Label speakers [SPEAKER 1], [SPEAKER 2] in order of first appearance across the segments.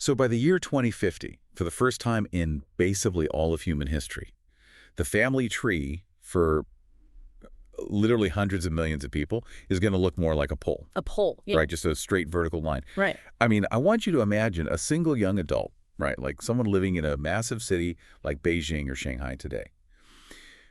[SPEAKER 1] So by the year 2050, for the first time in basically all of human history, the family tree for literally hundreds of millions of people is going to look more like a pole.
[SPEAKER 2] A pole, yeah.
[SPEAKER 1] Right? Just a straight vertical line.
[SPEAKER 2] Right.
[SPEAKER 1] I mean, I want you to imagine a single young adult, right? Like someone living in a massive city like Beijing or Shanghai today.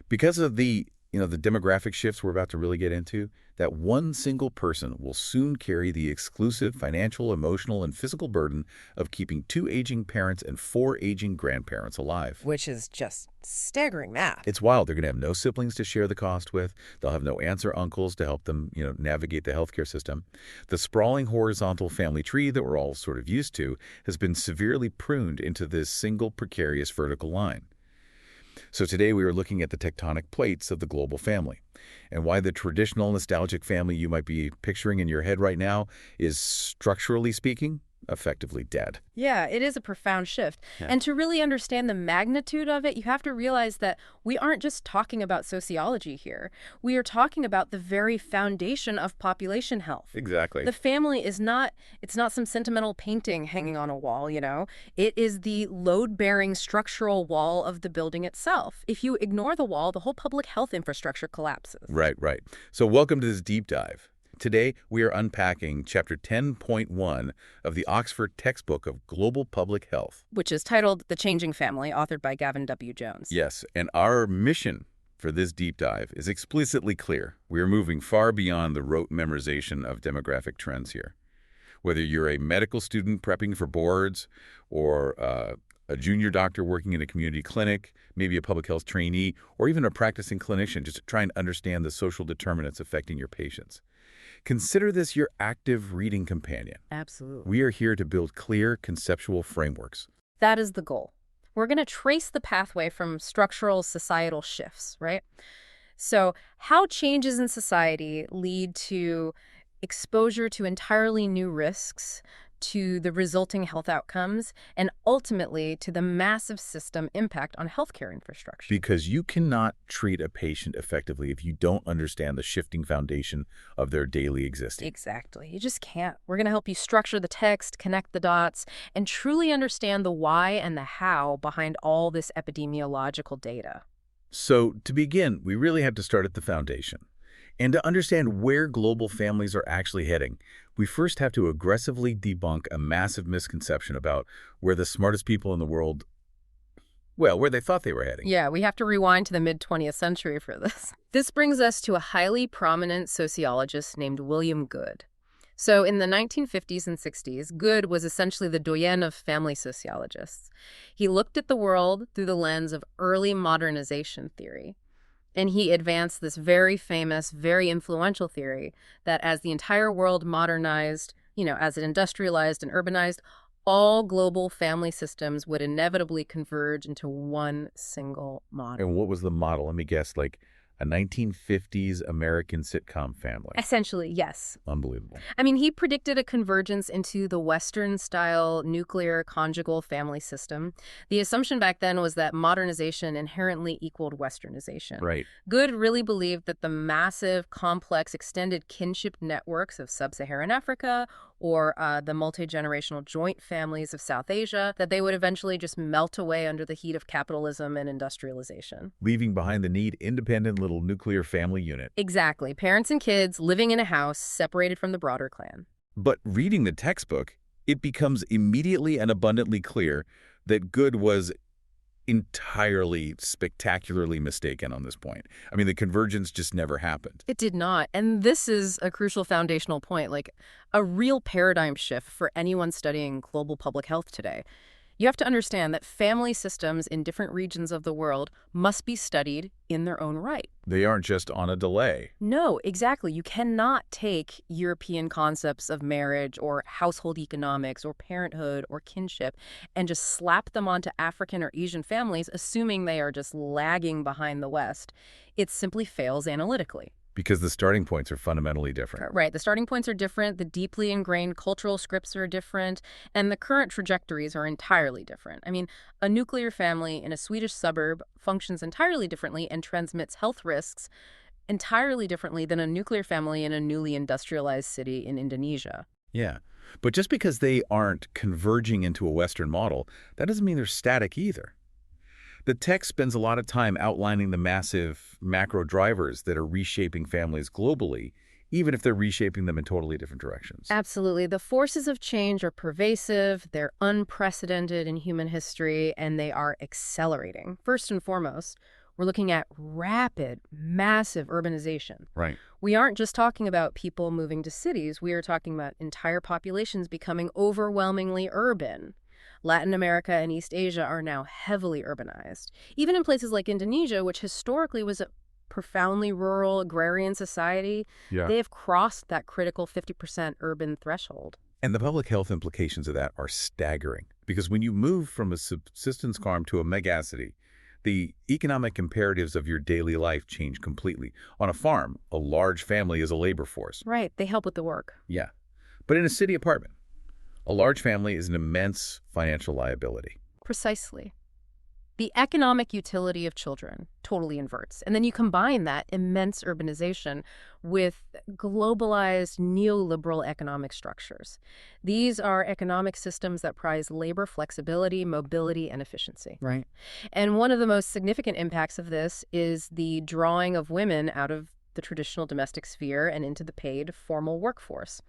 [SPEAKER 1] Because of the demographic shifts we're about to really get into, that one single person will soon carry the exclusive financial, emotional, and physical burden of keeping 2 aging parents and 4 aging grandparents alive.
[SPEAKER 2] Which is just staggering math.
[SPEAKER 1] It's wild. They're going to have no siblings to share the cost with. They'll have no aunts or uncles to help them, navigate the healthcare system. The sprawling horizontal family tree that we're all sort of used to has been severely pruned into this single precarious vertical line. So today we are looking at the tectonic plates of the global family and why the traditional nostalgic family you might be picturing in your head right now is, structurally speaking, effectively dead.
[SPEAKER 2] Yeah, it is a profound shift.
[SPEAKER 1] Yeah.
[SPEAKER 2] And to really understand the magnitude of it, you have to realize that we aren't just talking about sociology here. We are talking about the very foundation of population health.
[SPEAKER 1] Exactly.
[SPEAKER 2] The family is not, it's not some sentimental painting hanging on a wall, It is the load-bearing structural wall of the building itself. If you ignore the wall, the whole public health infrastructure collapses.
[SPEAKER 1] Right. So welcome to this deep dive. Today, we are unpacking Chapter 10.1 of the Oxford Textbook of Global Public Health,
[SPEAKER 2] which is titled The Changing Family, authored by Gavin W. Jones.
[SPEAKER 1] Yes, and our mission for this deep dive is explicitly clear. We are moving far beyond the rote memorization of demographic trends here. Whether you're a medical student prepping for boards or a junior doctor working in a community clinic, maybe a public health trainee, or even a practicing clinician, just to try and understand the social determinants affecting your patients. Consider this your active reading companion.
[SPEAKER 2] Absolutely.
[SPEAKER 1] We are here to build clear conceptual frameworks.
[SPEAKER 2] That is the goal. We're going to trace the pathway from structural societal shifts, right? So how changes in society lead to exposure to entirely new risks, to the resulting health outcomes, and ultimately to the massive system impact on healthcare infrastructure.
[SPEAKER 1] Because you cannot treat a patient effectively if you don't understand the shifting foundation of their daily existence.
[SPEAKER 2] Exactly. You just can't. We're going to help you structure the text, connect the dots, and truly understand the why and the how behind all this epidemiological data.
[SPEAKER 1] So, to begin, we really have to start at the foundation. And to understand where global families are actually heading, we first have to aggressively debunk a massive misconception about where the smartest people in the world, where they thought they were heading.
[SPEAKER 2] Yeah, we have to rewind to the mid-20th century for this. This brings us to a highly prominent sociologist named William Goode. So in the 1950s and 60s, Goode was essentially the doyen of family sociologists. He looked at the world through the lens of early modernization theory. And he advanced this very famous, very influential theory that as the entire world modernized, as it industrialized and urbanized, all global family systems would inevitably converge into one single model.
[SPEAKER 1] And what was the model? Let me guess, like a 1950s American sitcom family.
[SPEAKER 2] Essentially, yes.
[SPEAKER 1] Unbelievable.
[SPEAKER 2] I mean, he predicted a convergence into the Western-style nuclear conjugal family system. The assumption back then was that modernization inherently equaled Westernization.
[SPEAKER 1] Right.
[SPEAKER 2] Goode really believed that the massive, complex, extended kinship networks of sub-Saharan Africa or the multi-generational joint families of South Asia, that they would eventually just melt away under the heat of capitalism and industrialization.
[SPEAKER 1] Leaving behind the neat, independent little nuclear family unit.
[SPEAKER 2] Exactly. Parents and kids living in a house separated from the broader clan.
[SPEAKER 1] But reading the textbook, it becomes immediately and abundantly clear that Goode was entirely spectacularly mistaken on this point. I mean, the convergence just never happened.
[SPEAKER 2] It did not. And this is a crucial foundational point, like a real paradigm shift for anyone studying global public health today. You have to understand that family systems in different regions of the world must be studied in their own right.
[SPEAKER 1] They aren't just on a delay.
[SPEAKER 2] No, exactly. You cannot take European concepts of marriage or household economics or parenthood or kinship and just slap them onto African or Asian families, assuming they are just lagging behind the West. It simply fails analytically.
[SPEAKER 1] Because the starting points are fundamentally different.
[SPEAKER 2] Right. The starting points are different, the deeply ingrained cultural scripts are different, and the current trajectories are entirely different. I mean, a nuclear family in a Swedish suburb functions entirely differently and transmits health risks entirely differently than a nuclear family in a newly industrialized city in Indonesia.
[SPEAKER 1] Yeah. But just because they aren't converging into a Western model, that doesn't mean they're static either. The text spends a lot of time outlining the massive macro drivers that are reshaping families globally, even if they're reshaping them in totally different directions.
[SPEAKER 2] Absolutely. The forces of change are pervasive, they're unprecedented in human history, and they are accelerating. First and foremost, we're looking at rapid, massive urbanization.
[SPEAKER 1] Right.
[SPEAKER 2] We aren't just talking about people moving to cities, we are talking about entire populations becoming overwhelmingly urban. Latin America and East Asia are now heavily urbanized. Even in places like Indonesia, which historically was a profoundly rural agrarian society,
[SPEAKER 1] Yeah.
[SPEAKER 2] they have crossed that critical 50% urban threshold.
[SPEAKER 1] And the public health implications of that are staggering. Because when you move from a subsistence farm to a megacity, the economic imperatives of your daily life change completely. On a farm, a large family is a labor force.
[SPEAKER 2] Right, they help with the work.
[SPEAKER 1] Yeah. But in a city apartment, a large family is an immense financial liability.
[SPEAKER 2] Precisely. The economic utility of children totally inverts. And then you combine that immense urbanization with globalized neoliberal economic structures. These are economic systems that prize labor flexibility, mobility, and efficiency.
[SPEAKER 1] Right.
[SPEAKER 2] And one of the most significant impacts of this is the drawing of women out of the traditional domestic sphere and into the paid formal workforce.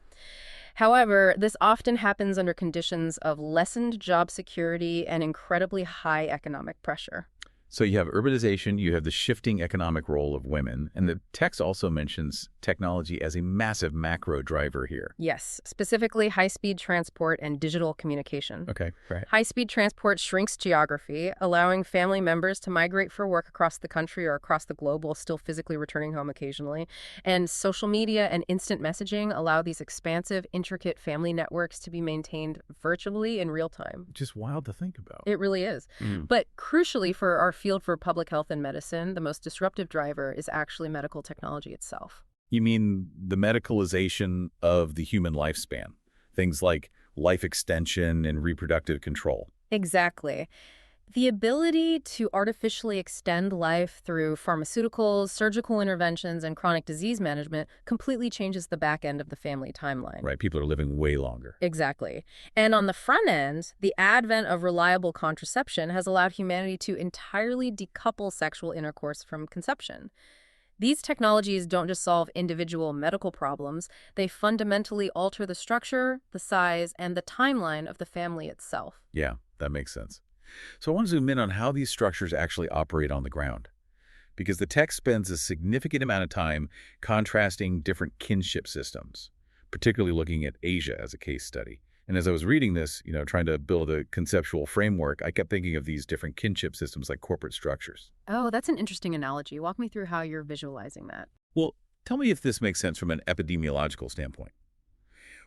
[SPEAKER 2] However, this often happens under conditions of lessened job security and incredibly high economic pressure.
[SPEAKER 1] So you have urbanization, you have the shifting economic role of women, and the text also mentions technology as a massive macro driver here.
[SPEAKER 2] Yes, specifically high-speed transport and digital communication.
[SPEAKER 1] Okay, right.
[SPEAKER 2] High-speed transport shrinks geography, allowing family members to migrate for work across the country or across the globe while still physically returning home occasionally. And social media and instant messaging allow these expansive, intricate family networks to be maintained virtually in real time.
[SPEAKER 1] Just wild to think about.
[SPEAKER 2] It really is. But crucially for our field for public health and medicine, the most disruptive driver is actually medical technology itself.
[SPEAKER 1] You mean the medicalization of the human lifespan? Things like life extension and reproductive control.
[SPEAKER 2] Exactly. The ability to artificially extend life through pharmaceuticals, surgical interventions, and chronic disease management completely changes the back end of the family timeline.
[SPEAKER 1] Right, people are living way longer.
[SPEAKER 2] Exactly. And on the front end, the advent of reliable contraception has allowed humanity to entirely decouple sexual intercourse from conception. These technologies don't just solve individual medical problems, they fundamentally alter the structure, the size, and the timeline of the family itself.
[SPEAKER 1] Yeah, that makes sense. So I want to zoom in on how these structures actually operate on the ground, because the text spends a significant amount of time contrasting different kinship systems, particularly looking at Asia as a case study. And as I was reading this, trying to build a conceptual framework, I kept thinking of these different kinship systems like corporate structures.
[SPEAKER 2] Oh, that's an interesting analogy. Walk me through how you're visualizing that.
[SPEAKER 1] Well, tell me if this makes sense from an epidemiological standpoint.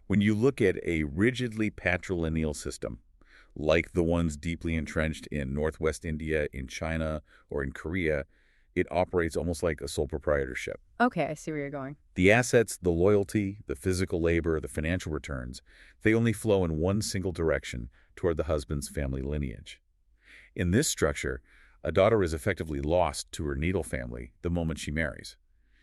[SPEAKER 1] When you look at a rigidly patrilineal system, like the ones deeply entrenched in Northwest India, in China, or in Korea, it operates almost like a sole proprietorship.
[SPEAKER 2] Okay, I see where you're going.
[SPEAKER 1] The assets, the loyalty, the physical labor, the financial returns, they only flow in one single direction toward the husband's family lineage. In this structure, a daughter is effectively lost to her natal family the moment she marries.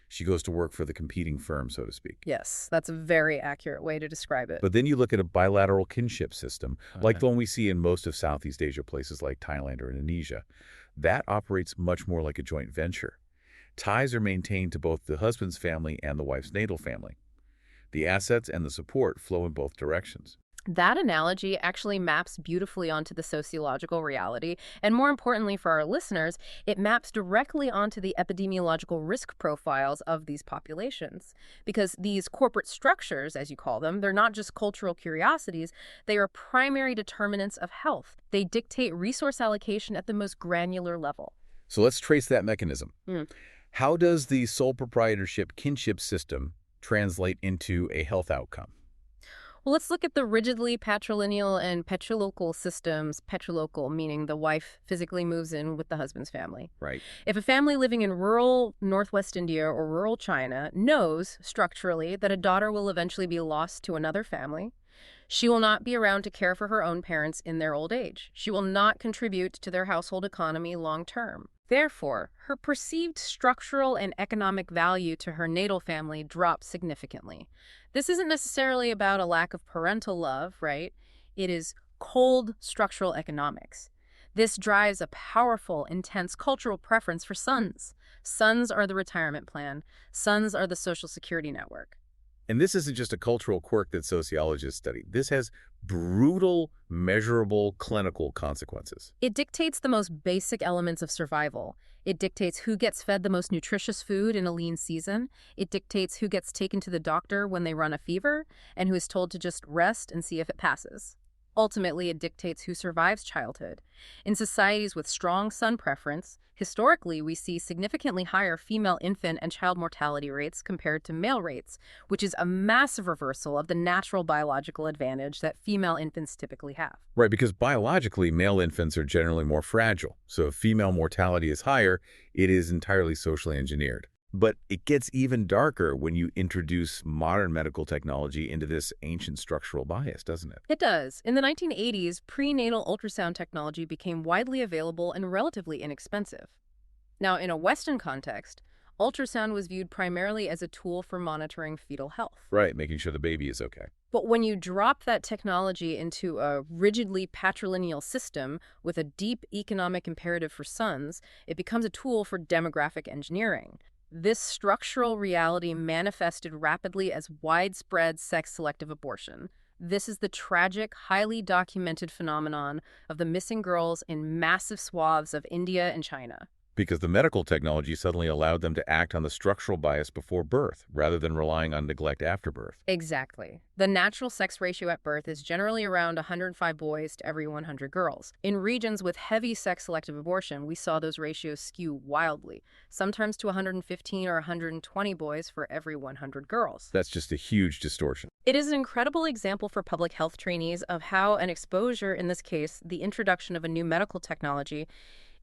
[SPEAKER 1] She goes to work for the competing firm, so to speak.
[SPEAKER 2] Yes, that's a very accurate way to describe it.
[SPEAKER 1] But then you look at a bilateral kinship system, like the one we see in most of Southeast Asia, places like Thailand or Indonesia. That operates much more like a joint venture. Ties are maintained to both the husband's family and the wife's natal family. The assets and the support flow in both directions.
[SPEAKER 2] That analogy actually maps beautifully onto the sociological reality, and more importantly for our listeners, it maps directly onto the epidemiological risk profiles of these populations. Because these corporate structures, as you call them, they're not just cultural curiosities, they are primary determinants of health. They dictate resource allocation at the most granular level.
[SPEAKER 1] So let's trace that mechanism. How does the sole proprietorship kinship system translate into a health outcome?
[SPEAKER 2] Well, let's look at the rigidly patrilineal and patrilocal systems, patrilocal meaning the wife physically moves in with the husband's family.
[SPEAKER 1] Right.
[SPEAKER 2] If a family living in rural Northwest India or rural China knows structurally that a daughter will eventually be lost to another family, She will not be around to care for her own parents in their old age. She will not contribute to their household economy long term. Therefore, her perceived structural and economic value to her natal family drops significantly. This isn't necessarily about a lack of parental love, right? It is cold structural economics. This drives a powerful, intense cultural preference for sons. Sons are the retirement plan. Sons are the social security network.
[SPEAKER 1] And this isn't just a cultural quirk that sociologists study. This has brutal, measurable clinical consequences.
[SPEAKER 2] It dictates the most basic elements of survival. It dictates who gets fed the most nutritious food in a lean season. It dictates who gets taken to the doctor when they run a fever and who is told to just rest and see if it passes. Ultimately, it dictates who survives childhood. In societies with strong son preference, historically we see significantly higher female infant and child mortality rates compared to male rates, which is a massive reversal of the natural biological advantage that female infants typically have.
[SPEAKER 1] Right, because biologically, male infants are generally more fragile. So if female mortality is higher, it is entirely socially engineered. But it gets even darker when you introduce modern medical technology into this ancient structural bias, doesn't it?
[SPEAKER 2] It does. In the 1980s, prenatal ultrasound technology became widely available and relatively inexpensive. Now, in a Western context, ultrasound was viewed primarily as a tool for monitoring fetal health.
[SPEAKER 1] Right, making sure the baby is okay.
[SPEAKER 2] But when you drop that technology into a rigidly patrilineal system with a deep economic imperative for sons, it becomes a tool for demographic engineering. This structural reality manifested rapidly as widespread sex-selective abortion. This is the tragic, highly documented phenomenon of the missing girls in massive swaths of India and China.
[SPEAKER 1] Because the medical technology suddenly allowed them to act on the structural bias before birth, rather than relying on neglect after birth.
[SPEAKER 2] Exactly. The natural sex ratio at birth is generally around 105 boys to every 100 girls. In regions with heavy sex-selective abortion, we saw those ratios skew wildly, sometimes to 115 or 120 boys for every 100 girls.
[SPEAKER 1] That's just a huge distortion.
[SPEAKER 2] It is an incredible example for public health trainees of how an exposure, in this case, the introduction of a new medical technology,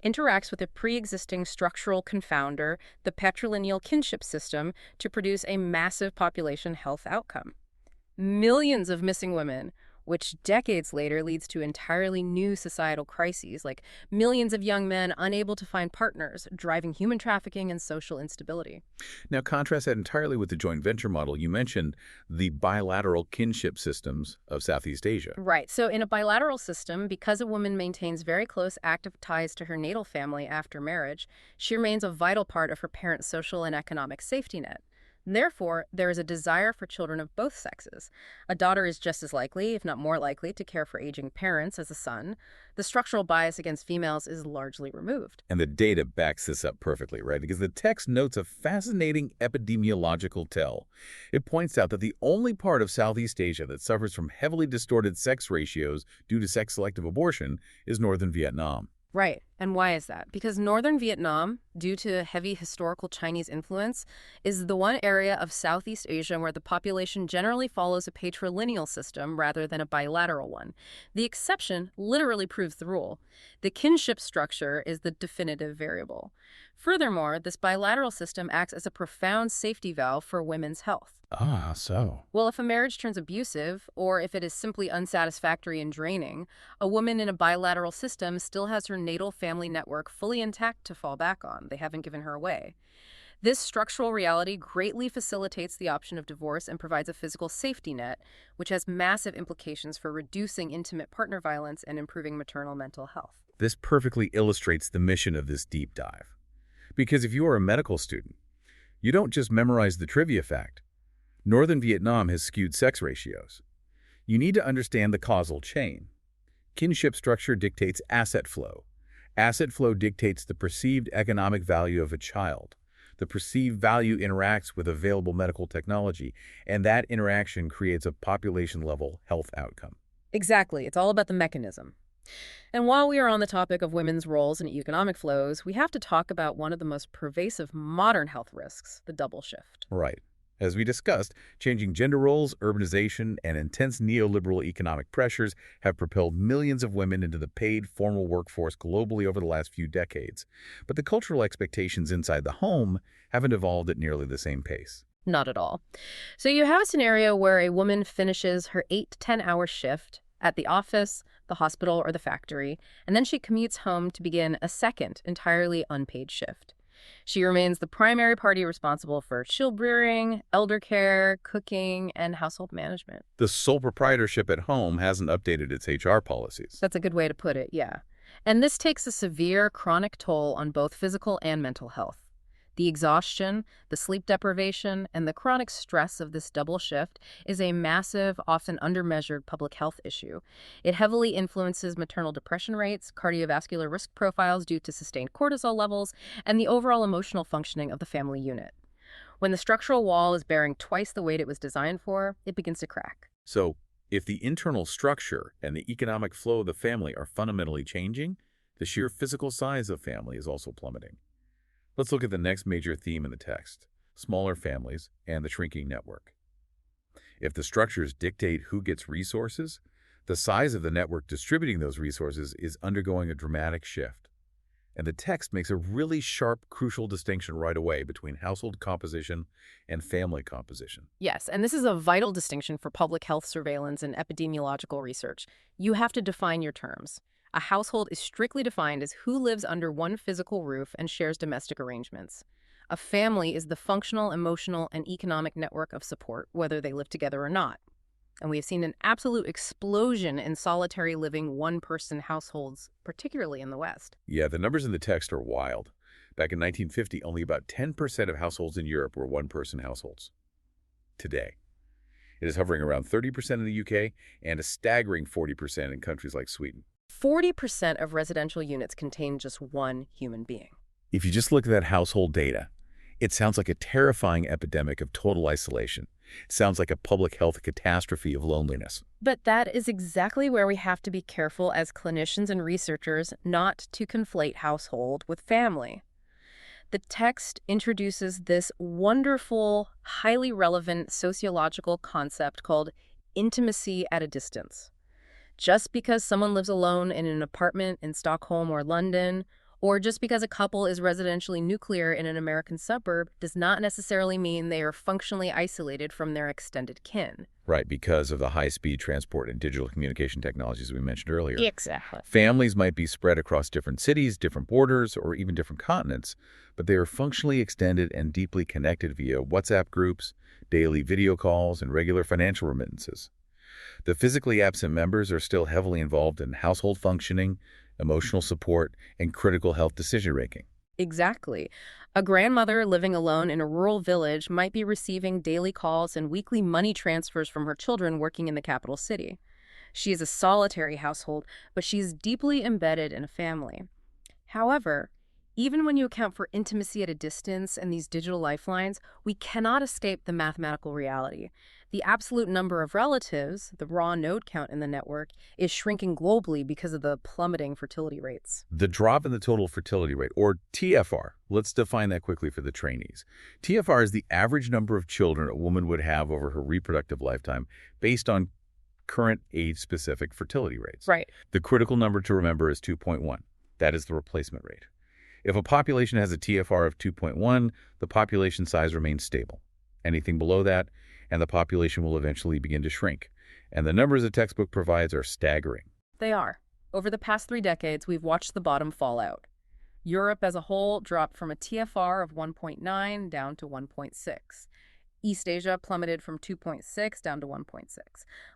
[SPEAKER 2] interacts with a pre-existing structural confounder, the patrilineal kinship system, to produce a massive population health outcome. Millions of missing women, which decades later leads to entirely new societal crises, like millions of young men unable to find partners, driving human trafficking and social instability.
[SPEAKER 1] Now, contrast that entirely with the joint venture model. You mentioned the bilateral kinship systems of Southeast Asia.
[SPEAKER 2] Right. So in a bilateral system, because a woman maintains very close active ties to her natal family after marriage, she remains a vital part of her parent's social and economic safety net. Therefore, there is a desire for children of both sexes. A daughter is just as likely, if not more likely, to care for aging parents as a son. The structural bias against females is largely removed.
[SPEAKER 1] And the data backs this up perfectly, right? Because the text notes a fascinating epidemiological tell. It points out that the only part of Southeast Asia that suffers from heavily distorted sex ratios due to sex-selective abortion is northern Vietnam.
[SPEAKER 2] Right. And why is that? Because northern Vietnam, due to heavy historical Chinese influence, is the one area of Southeast Asia where the population generally follows a patrilineal system rather than a bilateral one. The exception literally proves the rule. The kinship structure is the definitive variable. Furthermore, this bilateral system acts as a profound safety valve for women's health.
[SPEAKER 1] Ah, so.
[SPEAKER 2] Well, if a marriage turns abusive, or if it is simply unsatisfactory and draining, a woman in a bilateral system still has her natal family network fully intact to fall back on. They haven't given her away. This structural reality greatly facilitates the option of divorce and provides a physical safety net, which has massive implications for reducing intimate partner violence and improving maternal mental health.
[SPEAKER 1] This perfectly illustrates the mission of this deep dive. Because if you are a medical student, you don't just memorize the trivia fact. Northern Vietnam has skewed sex ratios. You need to understand the causal chain. Kinship structure dictates asset flow. Asset flow dictates the perceived economic value of a child. The perceived value interacts with available medical technology, and that interaction creates a population-level health outcome.
[SPEAKER 2] Exactly. It's all about the mechanism. And while we are on the topic of women's roles in economic flows, we have to talk about one of the most pervasive modern health risks, the double shift.
[SPEAKER 1] Right. As we discussed, changing gender roles, urbanization, and intense neoliberal economic pressures have propelled millions of women into the paid formal workforce globally over the last few decades. But the cultural expectations inside the home haven't evolved at nearly the same pace.
[SPEAKER 2] Not at all. So you have a scenario where a woman finishes her 8 to 10-hour shift at the office, the hospital, or the factory, and then she commutes home to begin a second, entirely unpaid shift. She remains the primary party responsible for child rearing, elder care, cooking, and household management.
[SPEAKER 1] The sole proprietorship at home hasn't updated its HR policies.
[SPEAKER 2] That's a good way to put it, yeah. And this takes a severe chronic toll on both physical and mental health. The exhaustion, the sleep deprivation, and the chronic stress of this double shift is a massive, often undermeasured public health issue. It heavily influences maternal depression rates, cardiovascular risk profiles due to sustained cortisol levels, and the overall emotional functioning of the family unit. When the structural wall is bearing twice the weight it was designed for, it begins to crack.
[SPEAKER 1] So, if the internal structure and the economic flow of the family are fundamentally changing, the sheer physical size of family is also plummeting. Let's look at the next major theme in the text: smaller families and the shrinking network. If the structures dictate who gets resources, the size of the network distributing those resources is undergoing a dramatic shift. And the text makes a really sharp, crucial distinction right away between household composition and family composition.
[SPEAKER 2] Yes, and this is a vital distinction for public health surveillance and epidemiological research. You have to define your terms. A household is strictly defined as who lives under one physical roof and shares domestic arrangements. A family is the functional, emotional, and economic network of support, whether they live together or not. And we have seen an absolute explosion in solitary living one-person households, particularly in the West.
[SPEAKER 1] Yeah, the numbers in the text are wild. Back in 1950, only about 10% of households in Europe were one-person households. Today, it is hovering around 30% in the UK and a staggering 40% in countries like Sweden.
[SPEAKER 2] 40% of residential units contain just one human being.
[SPEAKER 1] If you just look at that household data, it sounds like a terrifying epidemic of total isolation. It sounds like a public health catastrophe of loneliness.
[SPEAKER 2] But that is exactly where we have to be careful as clinicians and researchers not to conflate household with family. The text introduces this wonderful, highly relevant sociological concept called intimacy at a distance. Just because someone lives alone in an apartment in Stockholm or London, or just because a couple is residentially nuclear in an American suburb, does not necessarily mean they are functionally isolated from their extended kin.
[SPEAKER 1] Right, because of the high-speed transport and digital communication technologies we mentioned earlier.
[SPEAKER 2] Exactly.
[SPEAKER 1] Families might be spread across different cities, different borders, or even different continents, but they are functionally extended and deeply connected via WhatsApp groups, daily video calls, and regular financial remittances. The physically absent members are still heavily involved in household functioning, emotional support, and critical health decision-making.
[SPEAKER 2] Exactly. A grandmother living alone in a rural village might be receiving daily calls and weekly money transfers from her children working in the capital city. She is a solitary household, but she is deeply embedded in a family. However, even when you account for intimacy at a distance and these digital lifelines, we cannot escape the mathematical reality. The absolute number of relatives, the raw node count in the network, is shrinking globally because of the plummeting fertility rates.
[SPEAKER 1] The drop in the total fertility rate, or TFR, let's define that quickly for the trainees. TFR is the average number of children a woman would have over her reproductive lifetime based on current age-specific fertility rates.
[SPEAKER 2] Right.
[SPEAKER 1] The critical number to remember is 2.1. That is the replacement rate. If a population has a TFR of 2.1, the population size remains stable. Anything below that, and the population will eventually begin to shrink. And the numbers the textbook provides are staggering.
[SPEAKER 2] They are. Over the past 3 decades, we've watched the bottom fall out. Europe as a whole dropped from a TFR of 1.9 down to 1.6. East Asia plummeted from 2.6 down to 1.6.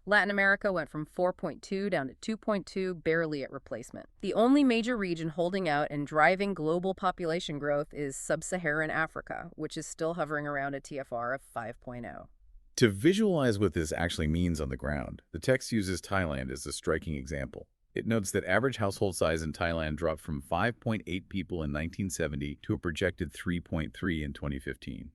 [SPEAKER 2] Latin America went from 4.2 down to 2.2, barely at replacement. The only major region holding out and driving global population growth is sub-Saharan Africa, which is still hovering around a TFR of 5.0.
[SPEAKER 1] To visualize what this actually means on the ground, the text uses Thailand as a striking example. It notes that average household size in Thailand dropped from 5.8 people in 1970 to a projected 3.3 in 2015.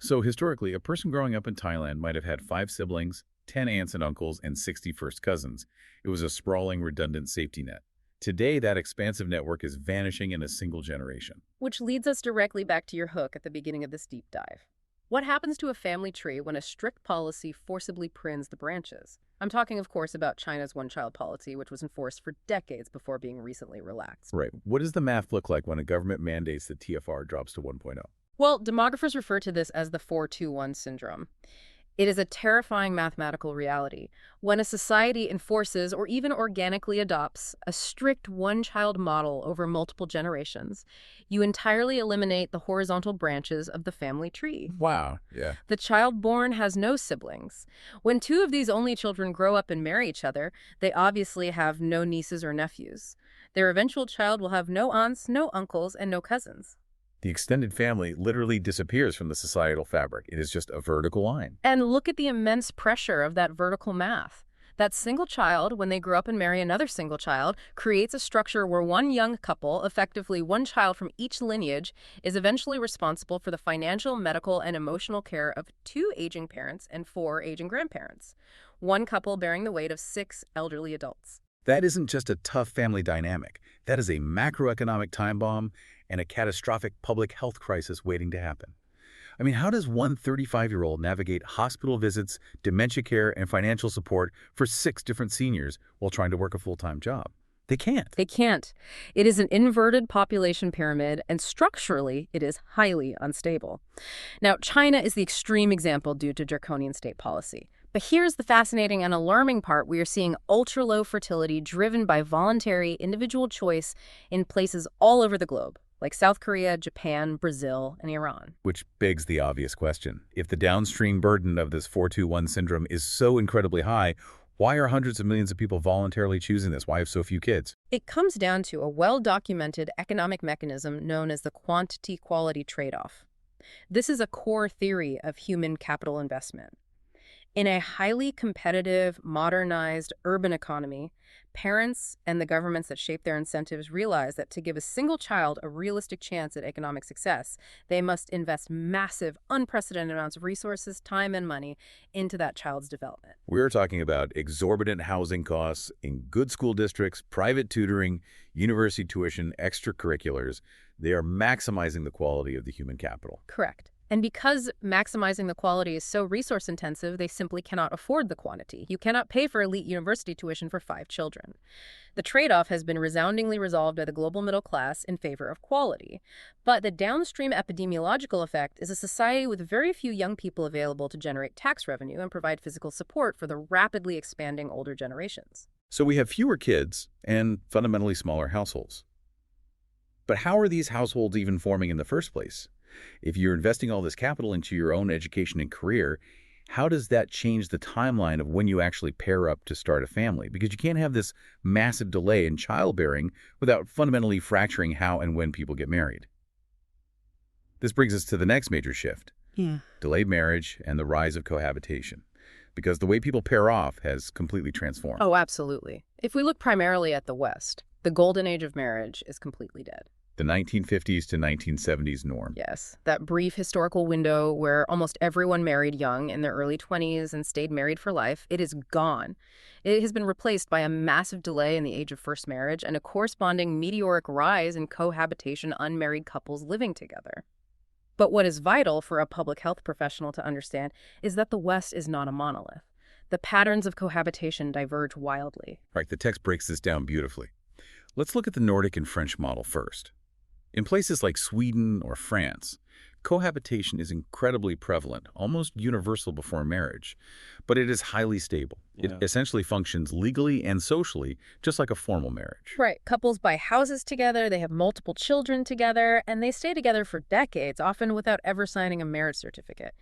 [SPEAKER 1] So historically, a person growing up in Thailand might have had 5 siblings, 10 aunts and uncles, and 60 first cousins. It was a sprawling, redundant safety net. Today, that expansive network is vanishing in a single generation.
[SPEAKER 2] Which leads us directly back to your hook at the beginning of this deep dive. What happens to a family tree when a strict policy forcibly prunes the branches? I'm talking, of course, about China's one-child policy, which was enforced for decades before being recently relaxed.
[SPEAKER 1] Right. What does the math look like when a government mandates that TFR drops to 1.0?
[SPEAKER 2] Well, demographers refer to this as the 4-2-1 syndrome. It is a terrifying mathematical reality. When a society enforces or even organically adopts a strict one-child model over multiple generations, you entirely eliminate the horizontal branches of the family tree.
[SPEAKER 1] Wow. Yeah.
[SPEAKER 2] The child born has no siblings. When two of these only children grow up and marry each other, they obviously have no nieces or nephews. Their eventual child will have no aunts, no uncles, and no cousins.
[SPEAKER 1] The extended family literally disappears from the societal fabric. It is just a vertical line.
[SPEAKER 2] And look at the immense pressure of that vertical math. That single child, when they grow up and marry another single child, creates a structure where one young couple, effectively one child from each lineage, is eventually responsible for the financial, medical, and emotional care of two aging parents and four aging grandparents. One couple bearing the weight of six elderly adults.
[SPEAKER 1] That isn't just a tough family dynamic. That is a macroeconomic time bomb and a catastrophic public health crisis waiting to happen. I mean, how does one 35-year-old navigate hospital visits, dementia care, and financial support for 6 different seniors while trying to work a full-time job? They can't.
[SPEAKER 2] They can't. It is an inverted population pyramid, and structurally, it is highly unstable. Now, China is the extreme example due to draconian state policy. But here's the fascinating and alarming part. We are seeing ultra-low fertility driven by voluntary individual choice in places all over the globe, like South Korea, Japan, Brazil, and Iran.
[SPEAKER 1] Which begs the obvious question. If the downstream burden of this 4-2-1 syndrome is so incredibly high, why are hundreds of millions of people voluntarily choosing this? Why have so few kids?
[SPEAKER 2] It comes down to a well-documented economic mechanism known as the quantity-quality trade-off. This is a core theory of human capital investment. In a highly competitive, modernized urban economy, parents and the governments that shape their incentives realize that to give a single child a realistic chance at economic success, they must invest massive, unprecedented amounts of resources, time, and money into that child's development.
[SPEAKER 1] We're talking about exorbitant housing costs in good school districts, private tutoring, university tuition, extracurriculars. They are maximizing the quality of the human capital.
[SPEAKER 2] Correct. And because maximizing the quality is so resource intensive, they simply cannot afford the quantity. You cannot pay for elite university tuition for 5 children. The trade-off has been resoundingly resolved by the global middle class in favor of quality. But the downstream epidemiological effect is a society with very few young people available to generate tax revenue and provide physical support for the rapidly expanding older generations.
[SPEAKER 1] So we have fewer kids and fundamentally smaller households. But how are these households even forming in the first place? If you're investing all this capital into your own education and career, how does that change the timeline of when you actually pair up to start a family? Because you can't have this massive delay in childbearing without fundamentally fracturing how and when people get married. This brings us to the next major shift. Delayed marriage and the rise of cohabitation. Because the way people pair off has completely transformed.
[SPEAKER 2] Oh, absolutely. If we look primarily at the West, the golden age of marriage is completely dead.
[SPEAKER 1] The 1950s to 1970s norm.
[SPEAKER 2] Yes, that brief historical window where almost everyone married young in their early 20s and stayed married for life, it is gone. It has been replaced by a massive delay in the age of first marriage and a corresponding meteoric rise in cohabitation unmarried couples living together. But what is vital for a public health professional to understand is that the West is not a monolith. The patterns of cohabitation diverge wildly.
[SPEAKER 1] Right, the text breaks this down beautifully. Let's look at the Nordic and French model first. In places like Sweden or France, cohabitation is incredibly prevalent, almost universal before marriage, but it is highly stable. It essentially functions legally and socially, just like a formal marriage.
[SPEAKER 2] Right. Couples buy houses together, they have multiple children together, and they stay together for decades, often without ever signing a marriage certificate.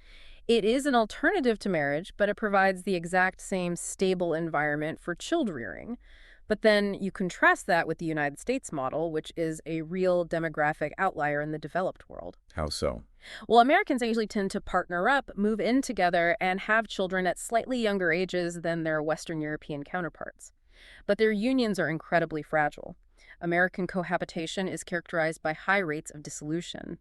[SPEAKER 2] It is an alternative to marriage, but it provides the exact same stable environment for child rearing. But then you contrast that with the United States model, which is a real demographic outlier in the developed world.
[SPEAKER 1] How so?
[SPEAKER 2] Well, Americans usually tend to partner up, move in together, and have children at slightly younger ages than their Western European counterparts. But their unions are incredibly fragile. American cohabitation is characterized by high rates of dissolution.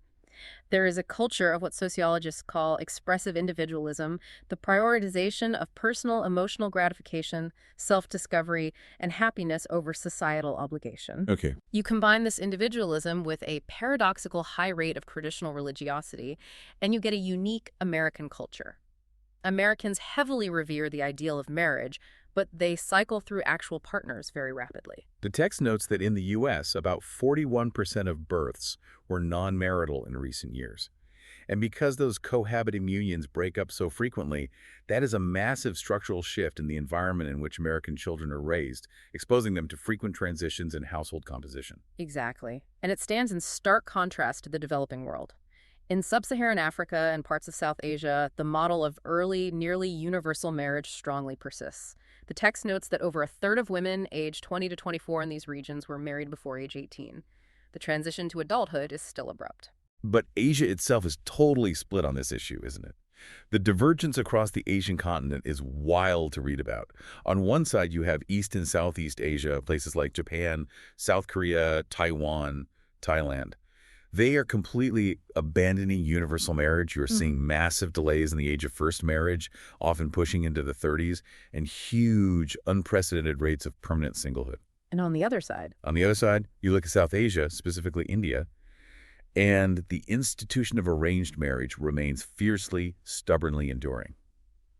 [SPEAKER 2] There is a culture of what sociologists call expressive individualism, the prioritization of personal emotional gratification, self-discovery, and happiness over societal obligation.
[SPEAKER 1] Okay.
[SPEAKER 2] You combine this individualism with a paradoxical high rate of traditional religiosity, and you get a unique American culture. Americans heavily revere the ideal of marriage, but they cycle through actual partners very rapidly.
[SPEAKER 1] The text notes that in the U.S., about 41% of births were non-marital in recent years. And because those cohabiting unions break up so frequently, that is a massive structural shift in the environment in which American children are raised, exposing them to frequent transitions in household composition.
[SPEAKER 2] Exactly. And it stands in stark contrast to the developing world. In sub-Saharan Africa and parts of South Asia, the model of early, nearly universal marriage strongly persists. The text notes that over a third of women aged 20 to 24 in these regions were married before age 18. The transition to adulthood is still abrupt.
[SPEAKER 1] But Asia itself is totally split on this issue, isn't it? The divergence across the Asian continent is wild to read about. On one side, you have East and Southeast Asia, places like Japan, South Korea, Taiwan, Thailand. They are completely abandoning universal marriage. You're seeing massive delays in the age of first marriage, often pushing into the 30s, and huge, unprecedented rates of permanent singlehood.
[SPEAKER 2] And on the other side,
[SPEAKER 1] You look at South Asia, specifically India, and the institution of arranged marriage remains fiercely, stubbornly enduring.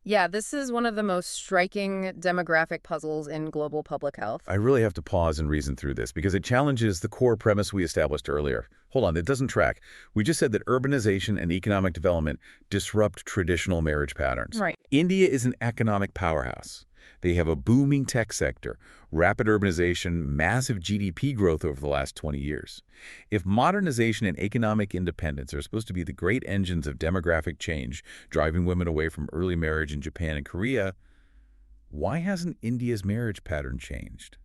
[SPEAKER 2] yeah, this is one of the most striking demographic puzzles in global public health.
[SPEAKER 1] I really have to pause and reason through this because it challenges the core premise we established earlier. Hold on, it doesn't track. We just said that urbanization and economic development disrupt traditional marriage patterns.
[SPEAKER 2] Right.
[SPEAKER 1] India is an economic powerhouse. They have a booming tech sector, rapid urbanization, massive GDP growth over the last 20 years. If modernization and economic independence are supposed to be the great engines of demographic change, driving women away from early marriage in Japan and Korea, why hasn't India's marriage pattern changed?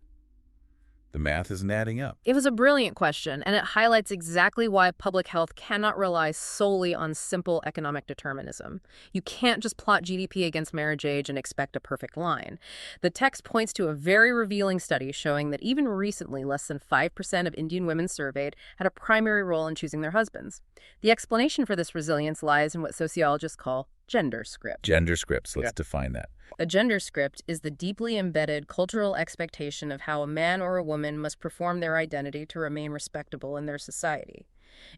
[SPEAKER 1] The math isn't adding up.
[SPEAKER 2] It was a brilliant question, and it highlights exactly why public health cannot rely solely on simple economic determinism. You can't just plot GDP against marriage age and expect a perfect line. The text points to a very revealing study showing that even recently, less than 5% of Indian women surveyed had a primary role in choosing their husbands. The explanation for this resilience lies in what sociologists call gender script.
[SPEAKER 1] Gender scripts, let's define that.
[SPEAKER 2] A gender script is the deeply embedded cultural expectation of how a man or a woman must perform their identity to remain respectable in their society.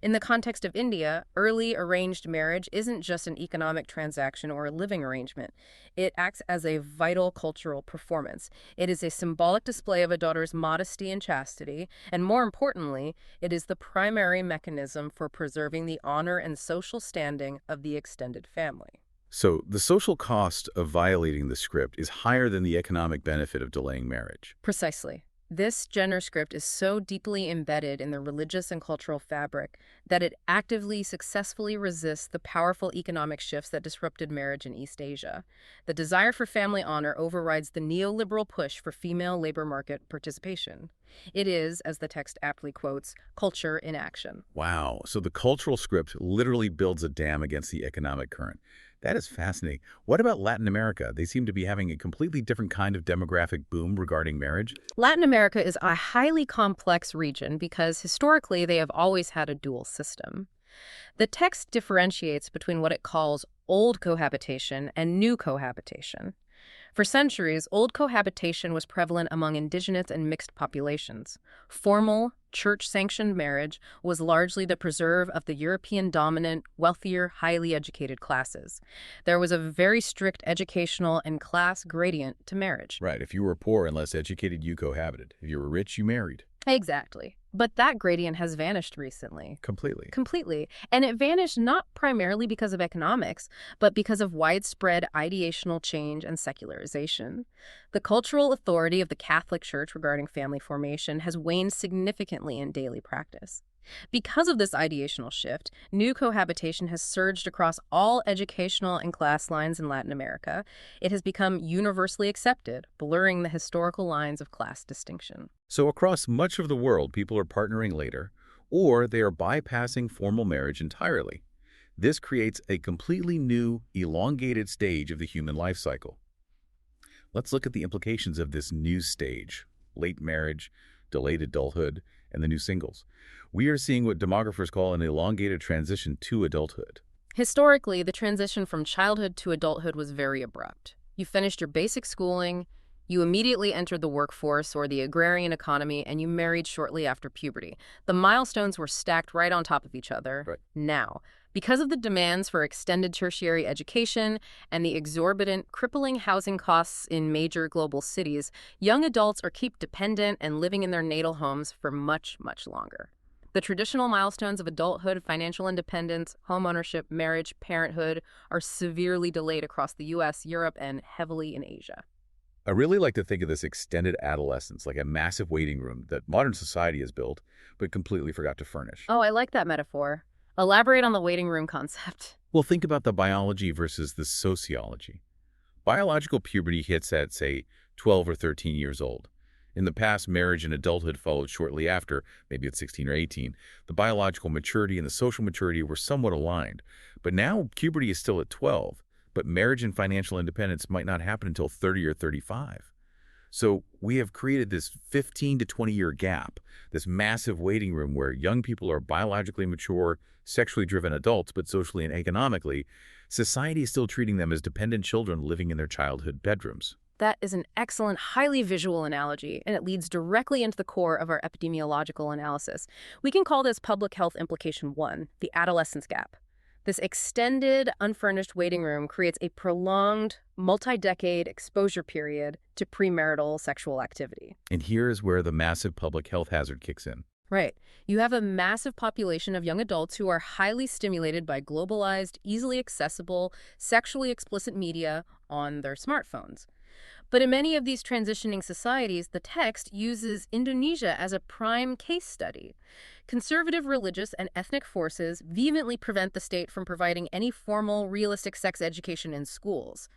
[SPEAKER 2] In the context of India, early arranged marriage isn't just an economic transaction or a living arrangement. It acts as a vital cultural performance. It is a symbolic display of a daughter's modesty and chastity, and more importantly, it is the primary mechanism for preserving the honor and social standing of the extended family.
[SPEAKER 1] So the social cost of violating the script is higher than the economic benefit of delaying marriage.
[SPEAKER 2] Precisely. This gender script is so deeply embedded in the religious and cultural fabric that it actively, successfully resists the powerful economic shifts that disrupted marriage in East Asia. The desire for family honor overrides the neoliberal push for female labor market participation. It is, as the text aptly quotes, culture in action.
[SPEAKER 1] Wow, so the cultural script literally builds a dam against the economic current. That is fascinating. What about Latin America? They seem to be having a completely different kind of demographic boom regarding marriage.
[SPEAKER 2] Latin America is a highly complex region because historically they have always had a dual system. The text differentiates between what it calls old cohabitation and new cohabitation. For centuries, old cohabitation was prevalent among indigenous and mixed populations. Formal, church-sanctioned marriage was largely the preserve of the European-dominant, wealthier, highly educated classes. There was a very strict educational and class gradient to marriage.
[SPEAKER 1] Right, if you were poor and less educated, you cohabited. If you were rich, you married.
[SPEAKER 2] Exactly. But that gradient has vanished recently.
[SPEAKER 1] Completely.
[SPEAKER 2] And it vanished not primarily because of economics, but because of widespread ideational change and secularization. The cultural authority of the Catholic Church regarding family formation has waned significantly in daily practice. Because of this ideational shift, new cohabitation has surged across all educational and class lines in Latin America. It has become universally accepted, blurring the historical lines of class distinction.
[SPEAKER 1] So across much of the world, people are partnering later, or they are bypassing formal marriage entirely. This creates a completely new, elongated stage of the human life cycle. Let's look at the implications of this new stage: late marriage, delayed adulthood, and the new singles. We are seeing what demographers call an elongated transition to adulthood.
[SPEAKER 2] Historically, the transition from childhood to adulthood was very abrupt. You finished your basic schooling, you immediately entered the workforce or the agrarian economy, and you married shortly after puberty. The milestones were stacked right on top of each other.
[SPEAKER 1] Right.
[SPEAKER 2] Now, because of the demands for extended tertiary education and the exorbitant, crippling housing costs in major global cities, young adults are kept dependent and living in their natal homes for much, much longer. The traditional milestones of adulthood, financial independence, homeownership, marriage, parenthood are severely delayed across the US, Europe, and heavily in Asia.
[SPEAKER 1] I really like to think of this extended adolescence like a massive waiting room that modern society has built, but completely forgot to furnish.
[SPEAKER 2] Oh, I like that metaphor. Elaborate on the waiting room concept.
[SPEAKER 1] Well, think about the biology versus the sociology. Biological puberty hits at, say, 12 or 13 years old. In the past, marriage and adulthood followed shortly after, maybe at 16 or 18. The biological maturity and the social maturity were somewhat aligned. But now, puberty is still at 12, but marriage and financial independence might not happen until 30 or 35. So we have created this 15 to 20-year gap, this massive waiting room where young people are biologically mature, sexually driven adults, but socially and economically, society is still treating them as dependent children living in their childhood bedrooms.
[SPEAKER 2] That is an excellent, highly visual analogy, and it leads directly into the core of our epidemiological analysis. We can call this public health implication 1, the adolescence gap. This extended, unfurnished waiting room creates a prolonged, multi-decade exposure period to premarital sexual activity.
[SPEAKER 1] And here's where the massive public health hazard kicks in.
[SPEAKER 2] Right. You have a massive population of young adults who are highly stimulated by globalized, easily accessible, sexually explicit media on their smartphones. But in many of these transitioning societies, the text uses Indonesia as a prime case study. Conservative religious and ethnic forces vehemently prevent the state from providing any formal, realistic sex education in schools.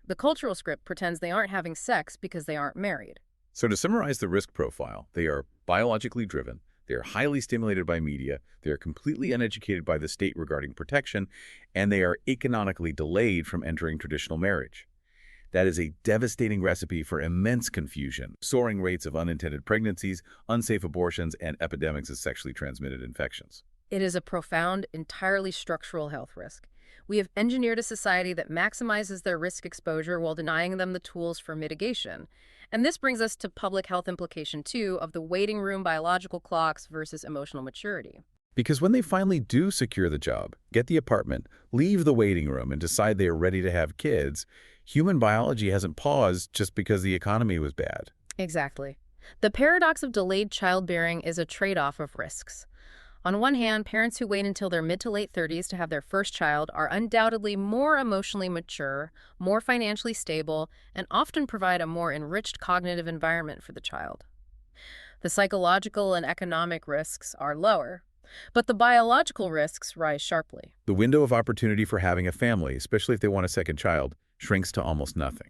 [SPEAKER 2] The cultural script pretends they aren't having sex because they aren't married.
[SPEAKER 1] So to summarize the risk profile, they are biologically driven, they are highly stimulated by media, they are completely uneducated by the state regarding protection, and they are economically delayed from entering traditional marriage. That is a devastating recipe for immense confusion, soaring rates of unintended pregnancies, unsafe abortions, and epidemics of sexually transmitted infections.
[SPEAKER 2] It is a profound, entirely structural health risk. We have engineered a society that maximizes their risk exposure while denying them the tools for mitigation. And this brings us to public health implication 2 of the waiting room biological clocks versus emotional maturity.
[SPEAKER 1] Because when they finally do secure the job, get the apartment, leave the waiting room, and decide they are ready to have kids, human biology hasn't paused just because the economy was bad.
[SPEAKER 2] Exactly. The paradox of delayed childbearing is a trade-off of risks. On one hand, parents who wait until their mid to late 30s to have their first child are undoubtedly more emotionally mature, more financially stable, and often provide a more enriched cognitive environment for the child. The psychological and economic risks are lower, but the biological risks rise sharply.
[SPEAKER 1] The window of opportunity for having a family, especially if they want a second child, shrinks to almost nothing.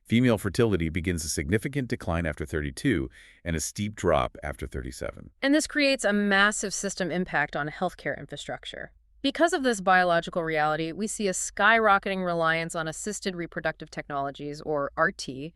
[SPEAKER 1] Female fertility begins a significant decline after 32 and a steep drop after 37.
[SPEAKER 2] And this creates a massive system impact on healthcare infrastructure. Because of this biological reality, we see a skyrocketing reliance on assisted reproductive technologies, or RT,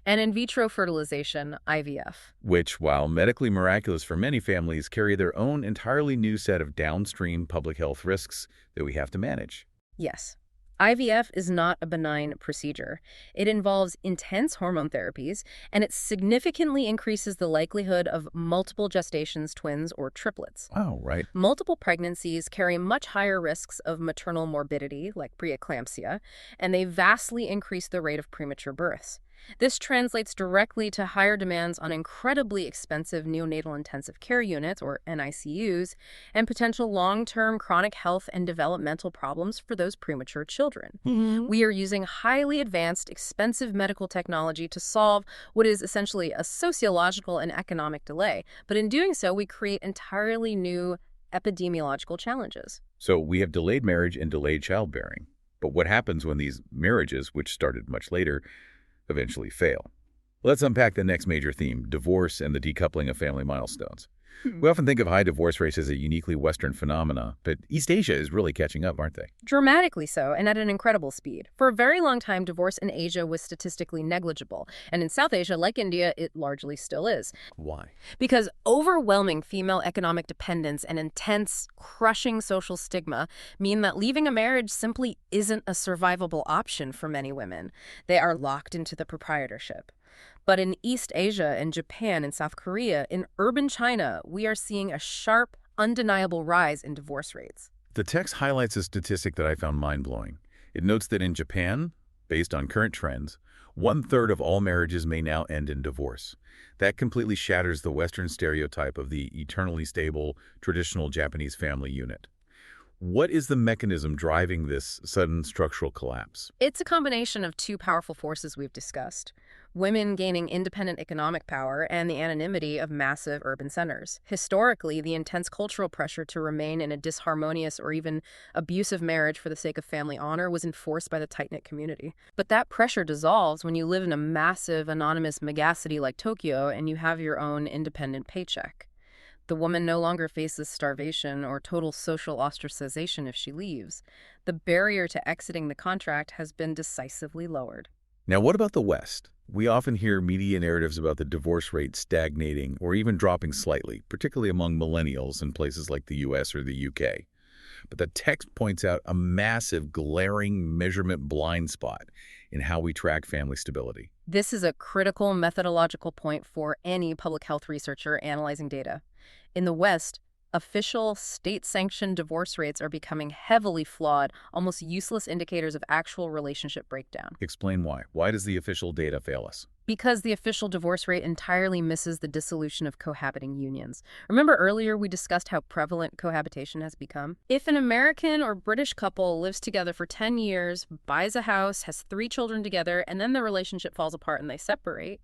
[SPEAKER 2] and in vitro fertilization, IVF.
[SPEAKER 1] Which, while medically miraculous for many families, carry their own entirely new set of downstream public health risks that we have to manage.
[SPEAKER 2] Yes. IVF is not a benign procedure. It involves intense hormone therapies, and it significantly increases the likelihood of multiple gestations, twins, or triplets.
[SPEAKER 1] Oh, right.
[SPEAKER 2] Multiple pregnancies carry much higher risks of maternal morbidity, like preeclampsia, and they vastly increase the rate of premature births. This translates directly to higher demands on incredibly expensive neonatal intensive care units, or NICUs, and potential long-term chronic health and developmental problems for those premature children. We are using highly advanced, expensive medical technology to solve what is essentially a sociological and economic delay, but in doing so, we create entirely new epidemiological challenges.
[SPEAKER 1] So we have delayed marriage and delayed childbearing. But what happens when these marriages, which started much later, eventually fail? Let's unpack the next major theme, divorce and the decoupling of family milestones. We often think of high divorce rates as a uniquely Western phenomena, but East Asia is really catching up, aren't they?
[SPEAKER 2] Dramatically so, and at an incredible speed. For a very long time, divorce in Asia was statistically negligible, and in South Asia, like India, it largely still is.
[SPEAKER 1] Why?
[SPEAKER 2] Because overwhelming female economic dependence and intense, crushing social stigma mean that leaving a marriage simply isn't a survivable option for many women. They are locked into the proprietorship. But in East Asia, in Japan, in South Korea, in urban China, we are seeing a sharp, undeniable rise in divorce rates.
[SPEAKER 1] The text highlights a statistic that I found mind-blowing. It notes that in Japan, based on current trends, 1/3 of all marriages may now end in divorce. That completely shatters the Western stereotype of the eternally stable, traditional Japanese family unit. What is the mechanism driving this sudden structural collapse?
[SPEAKER 2] It's a combination of two powerful forces we've discussed: women gaining independent economic power and the anonymity of massive urban centers. Historically, the intense cultural pressure to remain in a disharmonious or even abusive marriage for the sake of family honor was enforced by the tight-knit community. But that pressure dissolves when you live in a massive, anonymous megacity like Tokyo and you have your own independent paycheck. The woman no longer faces starvation or total social ostracization if she leaves. The barrier to exiting the contract has been decisively lowered.
[SPEAKER 1] Now, what about the West? We often hear media narratives about the divorce rate stagnating or even dropping slightly, particularly among millennials in places like the US or the UK. But the text points out a massive, glaring measurement blind spot in how we track family stability.
[SPEAKER 2] This is a critical methodological point for any public health researcher analyzing data. In the West, official state-sanctioned divorce rates are becoming heavily flawed, almost useless indicators of actual relationship breakdown.
[SPEAKER 1] Explain why. Why does the official data fail us?
[SPEAKER 2] Because the official divorce rate entirely misses the dissolution of cohabiting unions. Remember earlier we discussed how prevalent cohabitation has become? If an American or British couple lives together for 10 years, buys a house, has 3 children together, and then the relationship falls apart and they separate,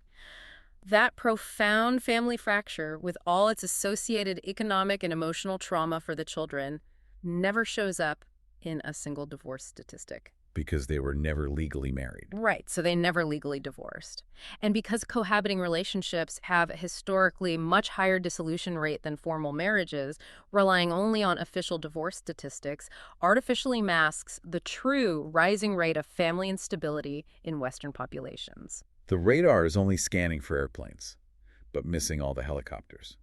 [SPEAKER 2] that profound family fracture, with all its associated economic and emotional trauma for the children, never shows up in a single divorce statistic.
[SPEAKER 1] Because they were never legally married.
[SPEAKER 2] Right, so they never legally divorced. And because cohabiting relationships have a historically much higher dissolution rate than formal marriages, relying only on official divorce statistics artificially masks the true rising rate of family instability in Western populations.
[SPEAKER 1] The radar is only scanning for airplanes, but missing all the helicopters.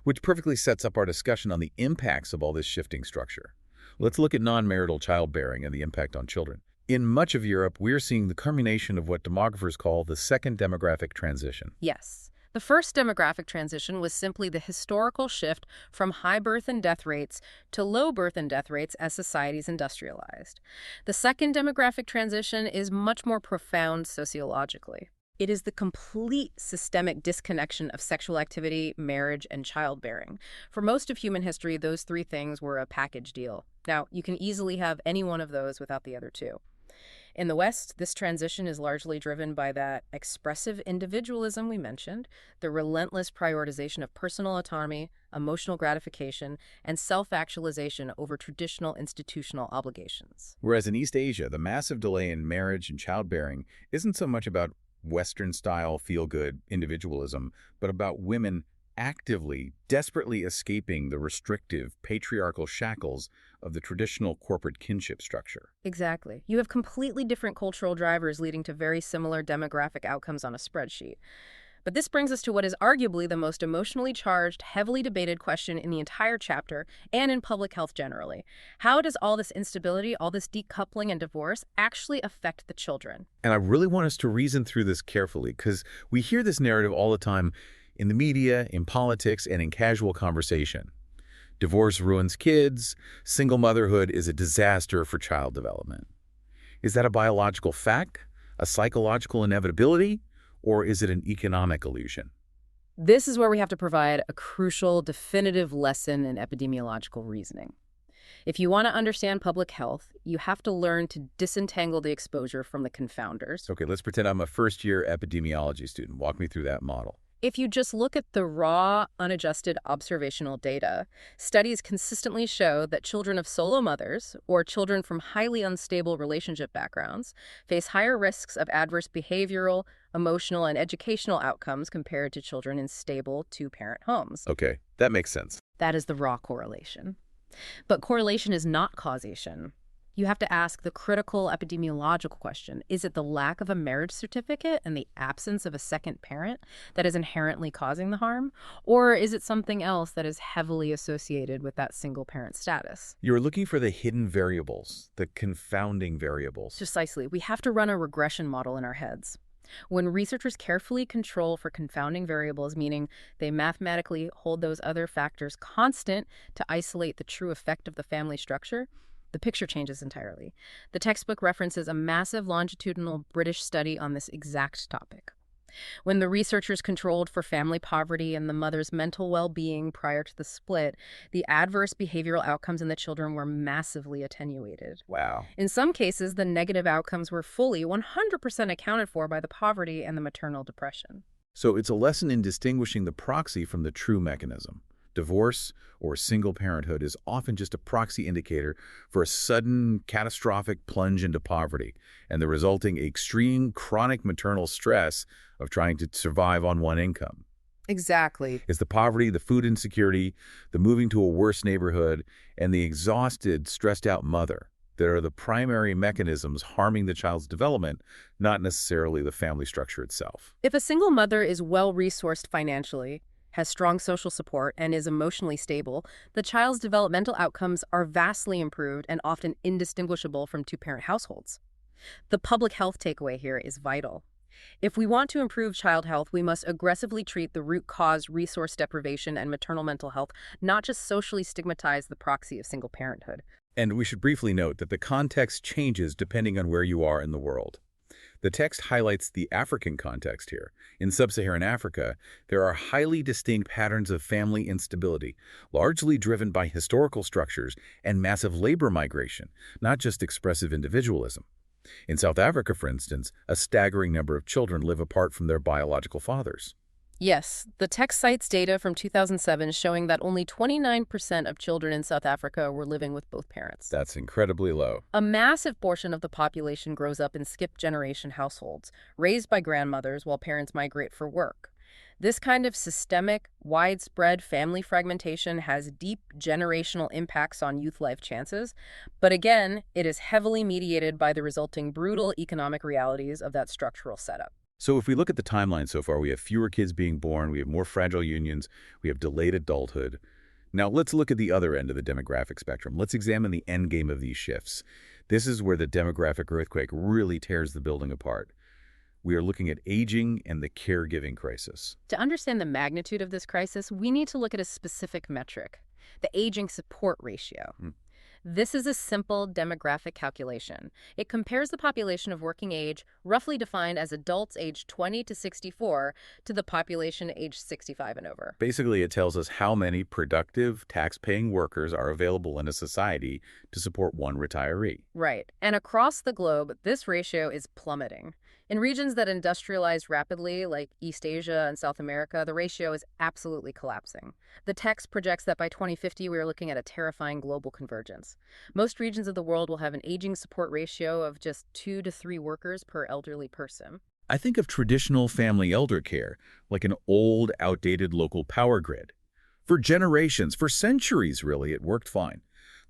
[SPEAKER 1] Which perfectly sets up our discussion on the impacts of all this shifting structure. Let's look at non-marital childbearing and the impact on children. In much of Europe, we're seeing the culmination of what demographers call the second demographic transition.
[SPEAKER 2] Yes. The first demographic transition was simply the historical shift from high birth and death rates to low birth and death rates as societies industrialized. The second demographic transition is much more profound sociologically. It is the complete systemic disconnection of sexual activity, marriage, and childbearing. For most of human history, those 3 things were a package deal. Now, you can easily have any one of those without the other 2. In the West, this transition is largely driven by that expressive individualism we mentioned, the relentless prioritization of personal autonomy, emotional gratification, and self-actualization over traditional institutional obligations.
[SPEAKER 1] Whereas in East Asia, the massive delay in marriage and childbearing isn't so much about Western-style feel-good individualism, but about women actively, desperately escaping the restrictive, patriarchal shackles of the traditional corporate kinship structure.
[SPEAKER 2] Exactly. You have completely different cultural drivers leading to very similar demographic outcomes on a spreadsheet. But this brings us to what is arguably the most emotionally charged, heavily debated question in the entire chapter and in public health generally. How does all this instability, all this decoupling and divorce actually affect the children?
[SPEAKER 1] And I really want us to reason through this carefully, because we hear this narrative all the time in the media, in politics, and in casual conversation. Divorce ruins kids. Single motherhood is a disaster for child development. Is that a biological fact, a psychological inevitability, or is it an economic illusion?
[SPEAKER 2] This is where we have to provide a crucial, definitive lesson in epidemiological reasoning. If you want to understand public health, you have to learn to disentangle the exposure from the confounders.
[SPEAKER 1] Okay, let's pretend I'm a first-year epidemiology student. Walk me through that model.
[SPEAKER 2] If you just look at the raw, unadjusted observational data, studies consistently show that children of solo mothers or children from highly unstable relationship backgrounds face higher risks of adverse behavioral, emotional, and educational outcomes compared to children in stable 2-parent homes.
[SPEAKER 1] Okay, that makes sense.
[SPEAKER 2] That is the raw correlation. But correlation is not causation. You have to ask the critical epidemiological question: is it the lack of a marriage certificate and the absence of a second parent that is inherently causing the harm? Or is it something else that is heavily associated with that single parent status?
[SPEAKER 1] You're looking for the hidden variables, the confounding variables.
[SPEAKER 2] Precisely. We have to run a regression model in our heads. When researchers carefully control for confounding variables, meaning they mathematically hold those other factors constant to isolate the true effect of the family structure, the picture changes entirely. The textbook references a massive longitudinal British study on this exact topic. When the researchers controlled for family poverty and the mother's mental well-being prior to the split, the adverse behavioral outcomes in the children were massively attenuated.
[SPEAKER 1] Wow.
[SPEAKER 2] In some cases, the negative outcomes were fully 100% accounted for by the poverty and the maternal depression.
[SPEAKER 1] So it's a lesson in distinguishing the proxy from the true mechanism. Divorce or single parenthood is often just a proxy indicator for a sudden, catastrophic plunge into poverty and the resulting extreme chronic maternal stress of trying to survive on one income.
[SPEAKER 2] Exactly.
[SPEAKER 1] It's the poverty, the food insecurity, the moving to a worse neighborhood, and the exhausted, stressed-out mother that are the primary mechanisms harming the child's development, not necessarily the family structure itself.
[SPEAKER 2] If a single mother is well-resourced financially, has strong social support, and is emotionally stable, the child's developmental outcomes are vastly improved and often indistinguishable from two-parent households. The public health takeaway here is vital. If we want to improve child health, we must aggressively treat the root cause, resource deprivation, and maternal mental health, not just socially stigmatize the proxy of single parenthood.
[SPEAKER 1] And we should briefly note that the context changes depending on where you are in the world. The text highlights the African context here. In sub-Saharan Africa, there are highly distinct patterns of family instability, largely driven by historical structures and massive labor migration, not just expressive individualism. In South Africa, for instance, a staggering number of children live apart from their biological fathers.
[SPEAKER 2] Yes, the text cites data from 2007 showing that only 29% of children in South Africa were living with both parents.
[SPEAKER 1] That's incredibly low.
[SPEAKER 2] A massive portion of the population grows up in skip-generation households, raised by grandmothers while parents migrate for work. This kind of systemic, widespread family fragmentation has deep generational impacts on youth life chances, but again, it is heavily mediated by the resulting brutal economic realities of that structural setup.
[SPEAKER 1] So if we look at the timeline so far, we have fewer kids being born, we have more fragile unions, we have delayed adulthood. Now let's look at the other end of the demographic spectrum. Let's examine the end game of these shifts. This is where the demographic earthquake really tears the building apart. We are looking at aging and the caregiving crisis.
[SPEAKER 2] To understand the magnitude of this crisis, we need to look at a specific metric, the aging support ratio. This is a simple demographic calculation. It compares the population of working age, roughly defined as adults aged 20 to 64, to the population aged 65 and over.
[SPEAKER 1] Basically, it tells us how many productive, tax-paying workers are available in a society to support one retiree.
[SPEAKER 2] Right. And across the globe, this ratio is plummeting. In regions that industrialize rapidly, like East Asia and South America, the ratio is absolutely collapsing. The text projects that by 2050, we are looking at a terrifying global convergence. Most regions of the world will have an aging support ratio of just 2 to 3 workers per elderly person.
[SPEAKER 1] I think of traditional family elder care, like an old, outdated local power grid. For generations, for centuries really, it worked fine.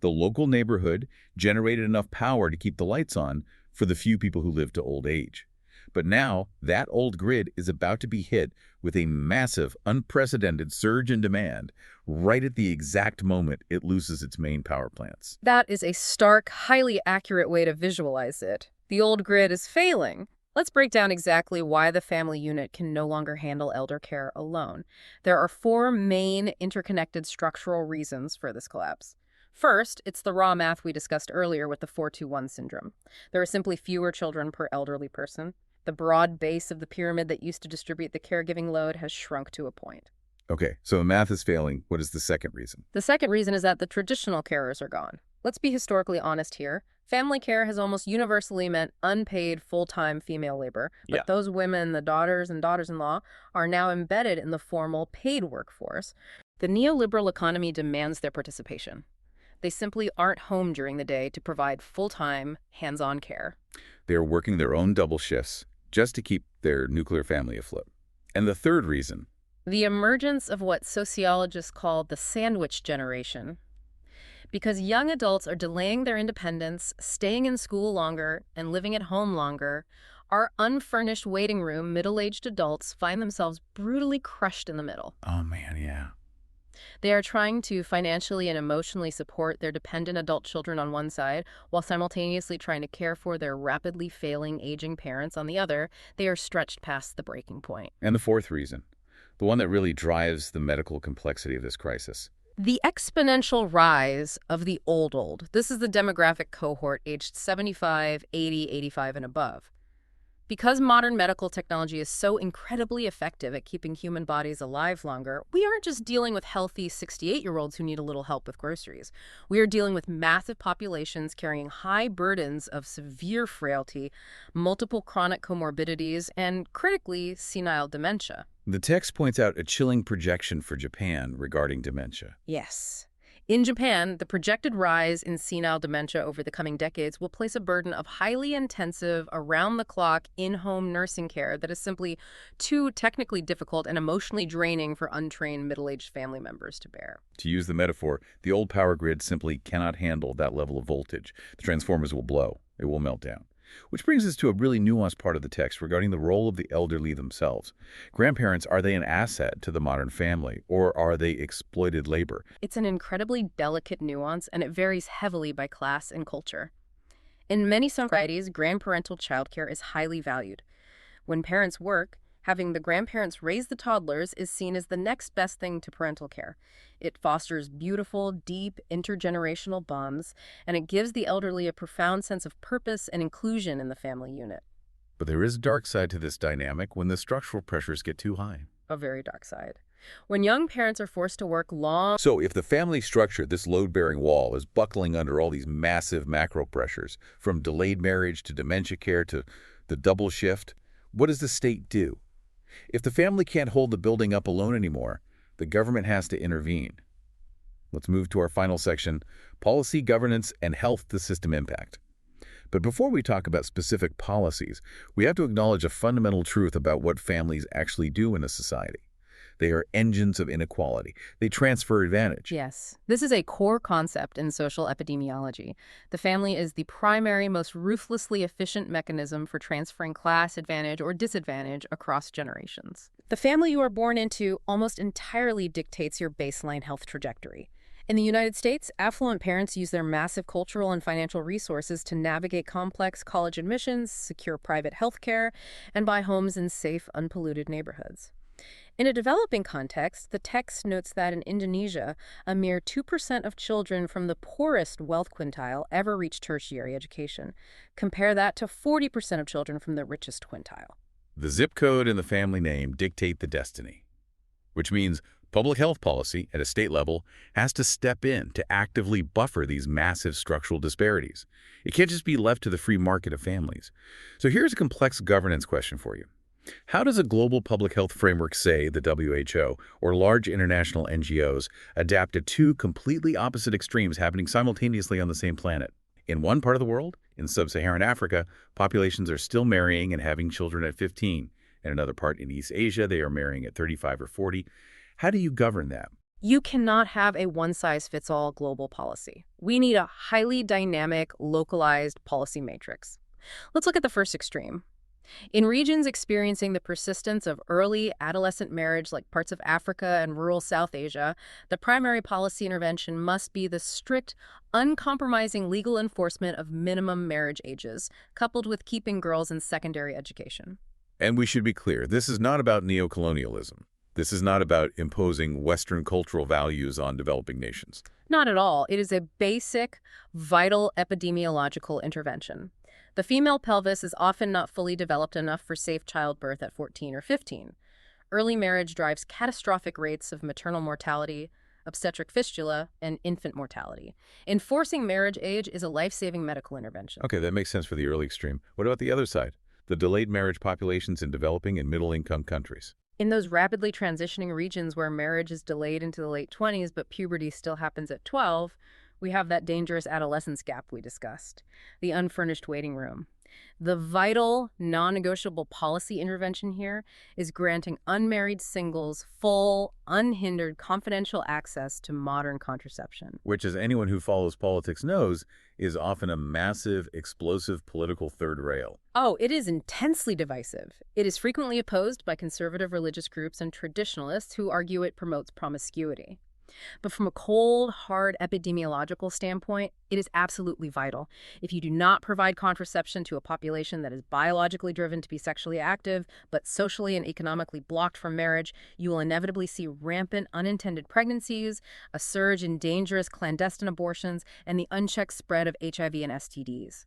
[SPEAKER 1] The local neighborhood generated enough power to keep the lights on for the few people who lived to old age. But now, that old grid is about to be hit with a massive, unprecedented surge in demand right at the exact moment it loses its main power plants.
[SPEAKER 2] That is a stark, highly accurate way to visualize it. The old grid is failing. Let's break down exactly why the family unit can no longer handle elder care alone. There are 4 main interconnected structural reasons for this collapse. First, it's the raw math we discussed earlier with the 4-2-1 syndrome. There are simply fewer children per elderly person. The broad base of the pyramid that used to distribute the caregiving load has shrunk to a point.
[SPEAKER 1] Okay, so the math is failing. What is the second reason?
[SPEAKER 2] The second reason is that the traditional carers are gone. Let's be historically honest here. Family care has almost universally meant unpaid full-time female labor, but those women, the daughters and daughters-in-law, are now embedded in the formal paid workforce. The neoliberal economy demands their participation. They simply aren't home during the day to provide full-time, hands-on care.
[SPEAKER 1] They're working their own double shifts just to keep their nuclear family afloat. And the third reason?
[SPEAKER 2] The emergence of what sociologists call the sandwich generation. Because young adults are delaying their independence, staying in school longer, and living at home longer, our unfurnished waiting room middle-aged adults find themselves brutally crushed in the middle.
[SPEAKER 1] Oh man, yeah.
[SPEAKER 2] They are trying to financially and emotionally support their dependent adult children on one side, while simultaneously trying to care for their rapidly failing aging parents on the other. They are stretched past the breaking point.
[SPEAKER 1] And the fourth reason, the one that really drives the medical complexity of this crisis,
[SPEAKER 2] The exponential rise of the old. This is the demographic cohort aged 75, 80, 85, and above. Because modern medical technology is so incredibly effective at keeping human bodies alive longer, we aren't just dealing with healthy 68-year-olds who need a little help with groceries. We are dealing with massive populations carrying high burdens of severe frailty, multiple chronic comorbidities, and, critically, senile dementia.
[SPEAKER 1] The text points out a chilling projection for Japan regarding dementia.
[SPEAKER 2] Yes. In Japan, the projected rise in senile dementia over the coming decades will place a burden of highly intensive, around-the-clock, in-home nursing care that is simply too technically difficult and emotionally draining for untrained middle-aged family members to bear.
[SPEAKER 1] To use the metaphor, the old power grid simply cannot handle that level of voltage. The transformers will blow. It will melt down. Which brings us to a really nuanced part of the text regarding the role of the elderly themselves. Grandparents, are they an asset to the modern family, or are they exploited labor?
[SPEAKER 2] It's an incredibly delicate nuance, and it varies heavily by class and culture. In many societies, grandparental childcare is highly valued. When parents work, having the grandparents raise the toddlers is seen as the next best thing to parental care. It fosters beautiful, deep, intergenerational bonds, and it gives the elderly a profound sense of purpose and inclusion in the family unit.
[SPEAKER 1] But there is a dark side to this dynamic when the structural pressures get too high.
[SPEAKER 2] A very dark side. When young parents are forced to work long...
[SPEAKER 1] So if the family structure, this load-bearing wall, is buckling under all these massive macro pressures, from delayed marriage to dementia care to the double shift, what does the state do? If the family can't hold the building up alone anymore, the government has to intervene. Let's move to our final section, policy, governance, and health to system impact. But before we talk about specific policies, we have to acknowledge a fundamental truth about what families actually do in a society. They are engines of inequality. They transfer advantage.
[SPEAKER 2] Yes, this is a core concept in social epidemiology. The family is the primary, most ruthlessly efficient mechanism for transferring class advantage or disadvantage across generations. The family you are born into almost entirely dictates your baseline health trajectory. In the United States, affluent parents use their massive cultural and financial resources to navigate complex college admissions, secure private health care, and buy homes in safe, unpolluted neighborhoods. In a developing context, the text notes that in Indonesia, a mere 2% of children from the poorest wealth quintile ever reach tertiary education. Compare that to 40% of children from the richest quintile.
[SPEAKER 1] The zip code and the family name dictate the destiny, which means public health policy at a state level has to step in to actively buffer these massive structural disparities. It can't just be left to the free market of families. So here's a complex governance question for you. How does a global public health framework, say the WHO, or large international NGOs, adapt to two completely opposite extremes happening simultaneously on the same planet? In one part of the world, in sub-Saharan Africa, populations are still marrying and having children at 15. In another part in East Asia, they are marrying at 35 or 40. How do you govern that?
[SPEAKER 2] You cannot have a one-size-fits-all global policy. We need a highly dynamic, localized policy matrix. Let's look at the first extreme. In regions experiencing the persistence of early adolescent marriage like parts of Africa and rural South Asia, the primary policy intervention must be the strict, uncompromising legal enforcement of minimum marriage ages, coupled with keeping girls in secondary education.
[SPEAKER 1] And we should be clear, this is not about neocolonialism. This is not about imposing Western cultural values on developing nations.
[SPEAKER 2] Not at all. It is a basic, vital epidemiological intervention. The female pelvis is often not fully developed enough for safe childbirth at 14 or 15. Early marriage drives catastrophic rates of maternal mortality, obstetric fistula, and infant mortality. Enforcing marriage age is a life-saving medical intervention.
[SPEAKER 1] Okay, that makes sense for the early extreme. What about the other side? The delayed marriage populations in developing and middle-income countries.
[SPEAKER 2] In those rapidly transitioning regions where marriage is delayed into the late 20s but puberty still happens at 12, we have that dangerous adolescence gap we discussed, the unfurnished waiting room. The vital, non-negotiable policy intervention here is granting unmarried singles full, unhindered, confidential access to modern contraception.
[SPEAKER 1] Which, as anyone who follows politics knows, is often a massive, explosive political third rail.
[SPEAKER 2] Oh, it is intensely divisive. It is frequently opposed by conservative religious groups and traditionalists who argue it promotes promiscuity. But from a cold, hard epidemiological standpoint, it is absolutely vital. If you do not provide contraception to a population that is biologically driven to be sexually active, but socially and economically blocked from marriage, you will inevitably see rampant unintended pregnancies, a surge in dangerous clandestine abortions, and the unchecked spread of HIV and STDs.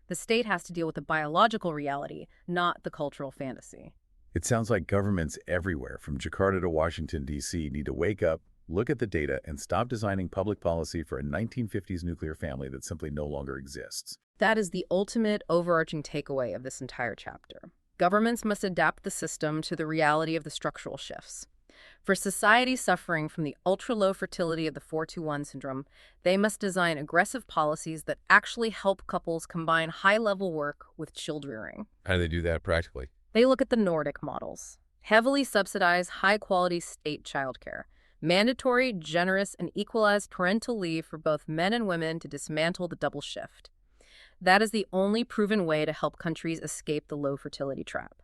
[SPEAKER 2] The state has to deal with the biological reality, not the cultural fantasy.
[SPEAKER 1] It sounds like governments everywhere, from Jakarta to Washington, D.C., need to wake up, look at the data, and stop designing public policy for a 1950s nuclear family that simply no longer exists.
[SPEAKER 2] That is the ultimate overarching takeaway of this entire chapter. Governments must adapt the system to the reality of the structural shifts. For societies suffering from the ultra-low fertility of the 421 syndrome, they must design aggressive policies that actually help couples combine high-level work with child-rearing.
[SPEAKER 1] How do they do that practically?
[SPEAKER 2] They look at the Nordic models. Heavily subsidize high-quality state childcare. Mandatory, generous, and equalized parental leave for both men and women to dismantle the double shift. That is the only proven way to help countries escape the low fertility trap.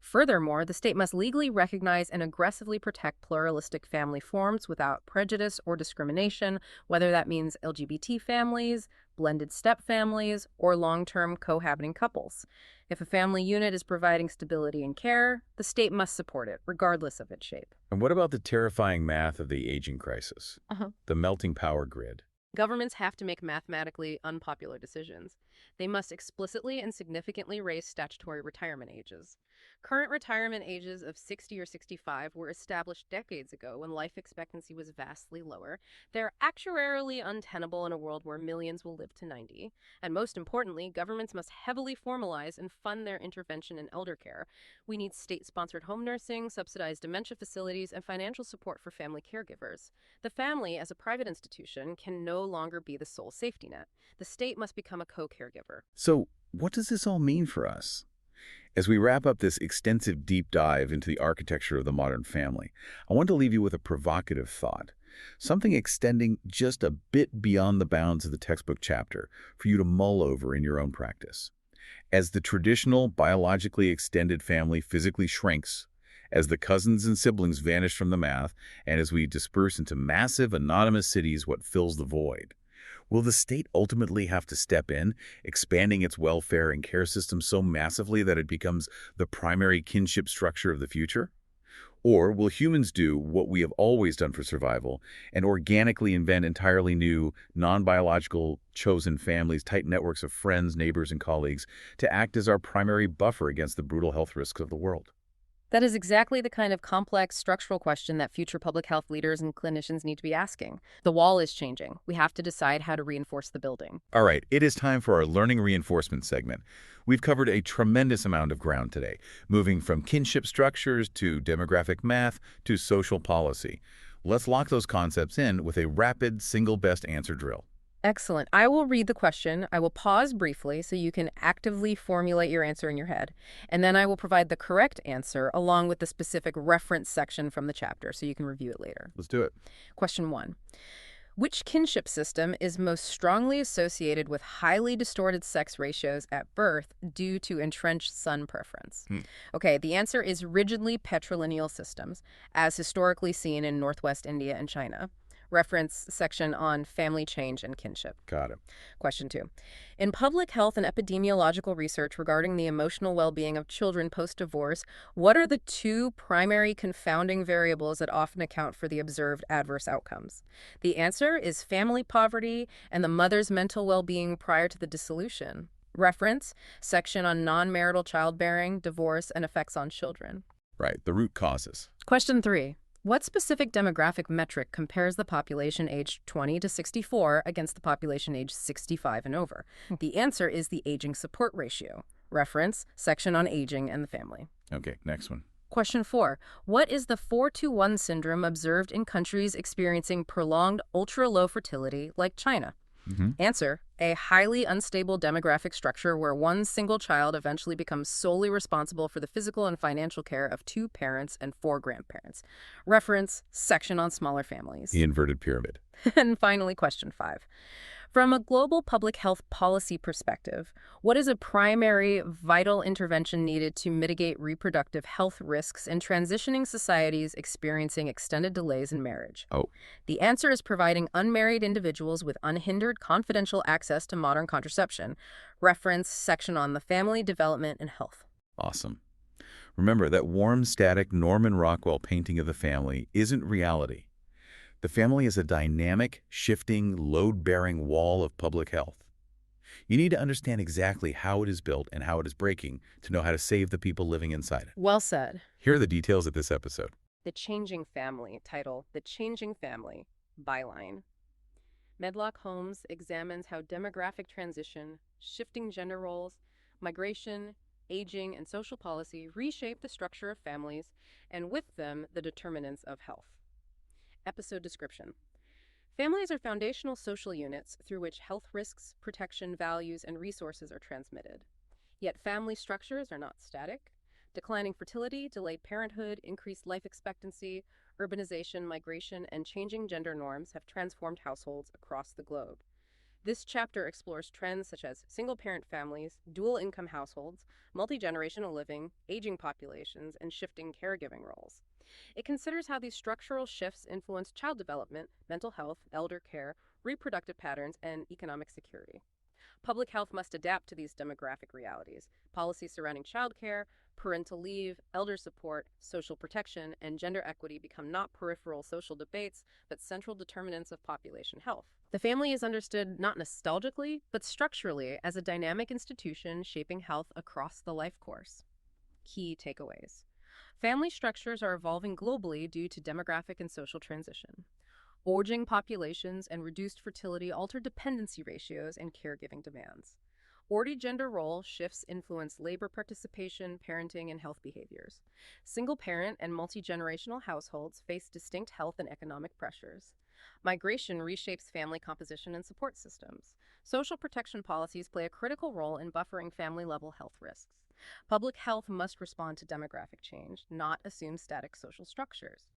[SPEAKER 2] Furthermore, the state must legally recognize and aggressively protect pluralistic family forms without prejudice or discrimination, whether that means LGBT families, blended step families, or long-term cohabiting couples. If a family unit is providing stability and care, the state must support it, regardless of its shape.
[SPEAKER 1] And what about the terrifying math of the aging crisis? The melting power grid.
[SPEAKER 2] Governments have to make mathematically unpopular decisions. They must explicitly and significantly raise statutory retirement ages. Current retirement ages of 60 or 65 were established decades ago when life expectancy was vastly lower. They're actuarially untenable in a world where millions will live to 90. And most importantly, governments must heavily formalize and fund their intervention in elder care. We need state-sponsored home nursing, subsidized dementia facilities, and financial support for family caregivers. The family, as a private institution, can no longer be the sole safety net. The state must become a co-caregiver.
[SPEAKER 1] So, what does this all mean for us? As we wrap up this extensive deep dive into the architecture of the modern family, I want to leave you with a provocative thought, something extending just a bit beyond the bounds of the textbook chapter for you to mull over in your own practice. As the traditional, biologically extended family physically shrinks, as the cousins and siblings vanish from the math, and as we disperse into massive, anonymous cities, what fills the void? Will the state ultimately have to step in, expanding its welfare and care system so massively that it becomes the primary kinship structure of the future? Or will humans do what we have always done for survival and organically invent entirely new, non-biological, chosen families, tight networks of friends, neighbors, and colleagues to act as our primary buffer against the brutal health risks of the world?
[SPEAKER 2] That is exactly the kind of complex structural question that future public health leaders and clinicians need to be asking. The wall is changing. We have to decide how to reinforce the building.
[SPEAKER 1] All right, it is time for our learning reinforcement segment. We've covered a tremendous amount of ground today, moving from kinship structures to demographic math to social policy. Let's lock those concepts in with a rapid single best answer drill.
[SPEAKER 2] Excellent. I will read the question. I will pause briefly so you can actively formulate your answer in your head. And then I will provide the correct answer along with the specific reference section from the chapter so you can review it later.
[SPEAKER 1] Let's do it.
[SPEAKER 2] Question 1. Which kinship system is most strongly associated with highly distorted sex ratios at birth due to entrenched son preference? Okay, the answer is rigidly patrilineal systems, as historically seen in Northwest India and China. Reference section on family change and kinship.
[SPEAKER 1] Got it.
[SPEAKER 2] Question 2. In public health and epidemiological research regarding the emotional well-being of children post-divorce, what are the two primary confounding variables that often account for the observed adverse outcomes? The answer is family poverty and the mother's mental well-being prior to the dissolution. Reference section on non-marital childbearing, divorce, and effects on children.
[SPEAKER 1] Right, the root causes.
[SPEAKER 2] Question 3. What specific demographic metric compares the population aged 20 to 64 against the population aged 65 and over? The answer is the aging support ratio. Reference section on aging and the family.
[SPEAKER 1] Okay, next one.
[SPEAKER 2] Question 4. What is the 421 syndrome observed in countries experiencing prolonged ultra-low fertility like China? Answer, a highly unstable demographic structure where one single child eventually becomes solely responsible for the physical and financial care of 2 parents and 4 grandparents. Reference, section on smaller families.
[SPEAKER 1] The inverted pyramid.
[SPEAKER 2] And finally, question 5. From a global public health policy perspective, what is a primary vital intervention needed to mitigate reproductive health risks in transitioning societies experiencing extended delays in marriage?
[SPEAKER 1] Oh,
[SPEAKER 2] The answer is providing unmarried individuals with unhindered, confidential access to modern contraception. Reference section on the family, development, and health.
[SPEAKER 1] awesome. Remember that warm, static Norman Rockwell painting of the family isn't reality. The family is a dynamic, shifting, load-bearing wall of public health. You need to understand exactly how it is built and how it is breaking to know how to save the people living inside it.
[SPEAKER 2] Well said.
[SPEAKER 1] Here are the details of this episode.
[SPEAKER 2] The Changing Family, title The Changing Family, byline. Medlock Holmes examines how demographic transition, shifting gender roles, migration, aging, and social policy reshape the structure of families, and with them, the determinants of health. Episode description. Families are foundational social units through which health risks, protection, values, and resources are transmitted. Yet family structures are not static. Declining fertility, delayed parenthood, increased life expectancy, urbanization, migration, and changing gender norms have transformed households across the globe. This chapter explores trends such as single-parent families, dual-income households, multi-generational living, aging populations, and shifting caregiving roles. It considers how these structural shifts influence child development, mental health, elder care, reproductive patterns, and economic security. Public health must adapt to these demographic realities. Policies surrounding childcare, parental leave, elder support, social protection, and gender equity become not peripheral social debates, but central determinants of population health. The family is understood not nostalgically, but structurally as a dynamic institution shaping health across the life course. Key takeaways. Family structures are evolving globally due to demographic and social transition. Aging populations and reduced fertility alter dependency ratios and caregiving demands. Ordered gender role shifts influence labor participation, parenting, and health behaviors. Single-parent and multi-generational households face distinct health and economic pressures. Migration reshapes family composition and support systems. Social protection policies play a critical role in buffering family-level health risks. Public health must respond to demographic change, not assume static social structures.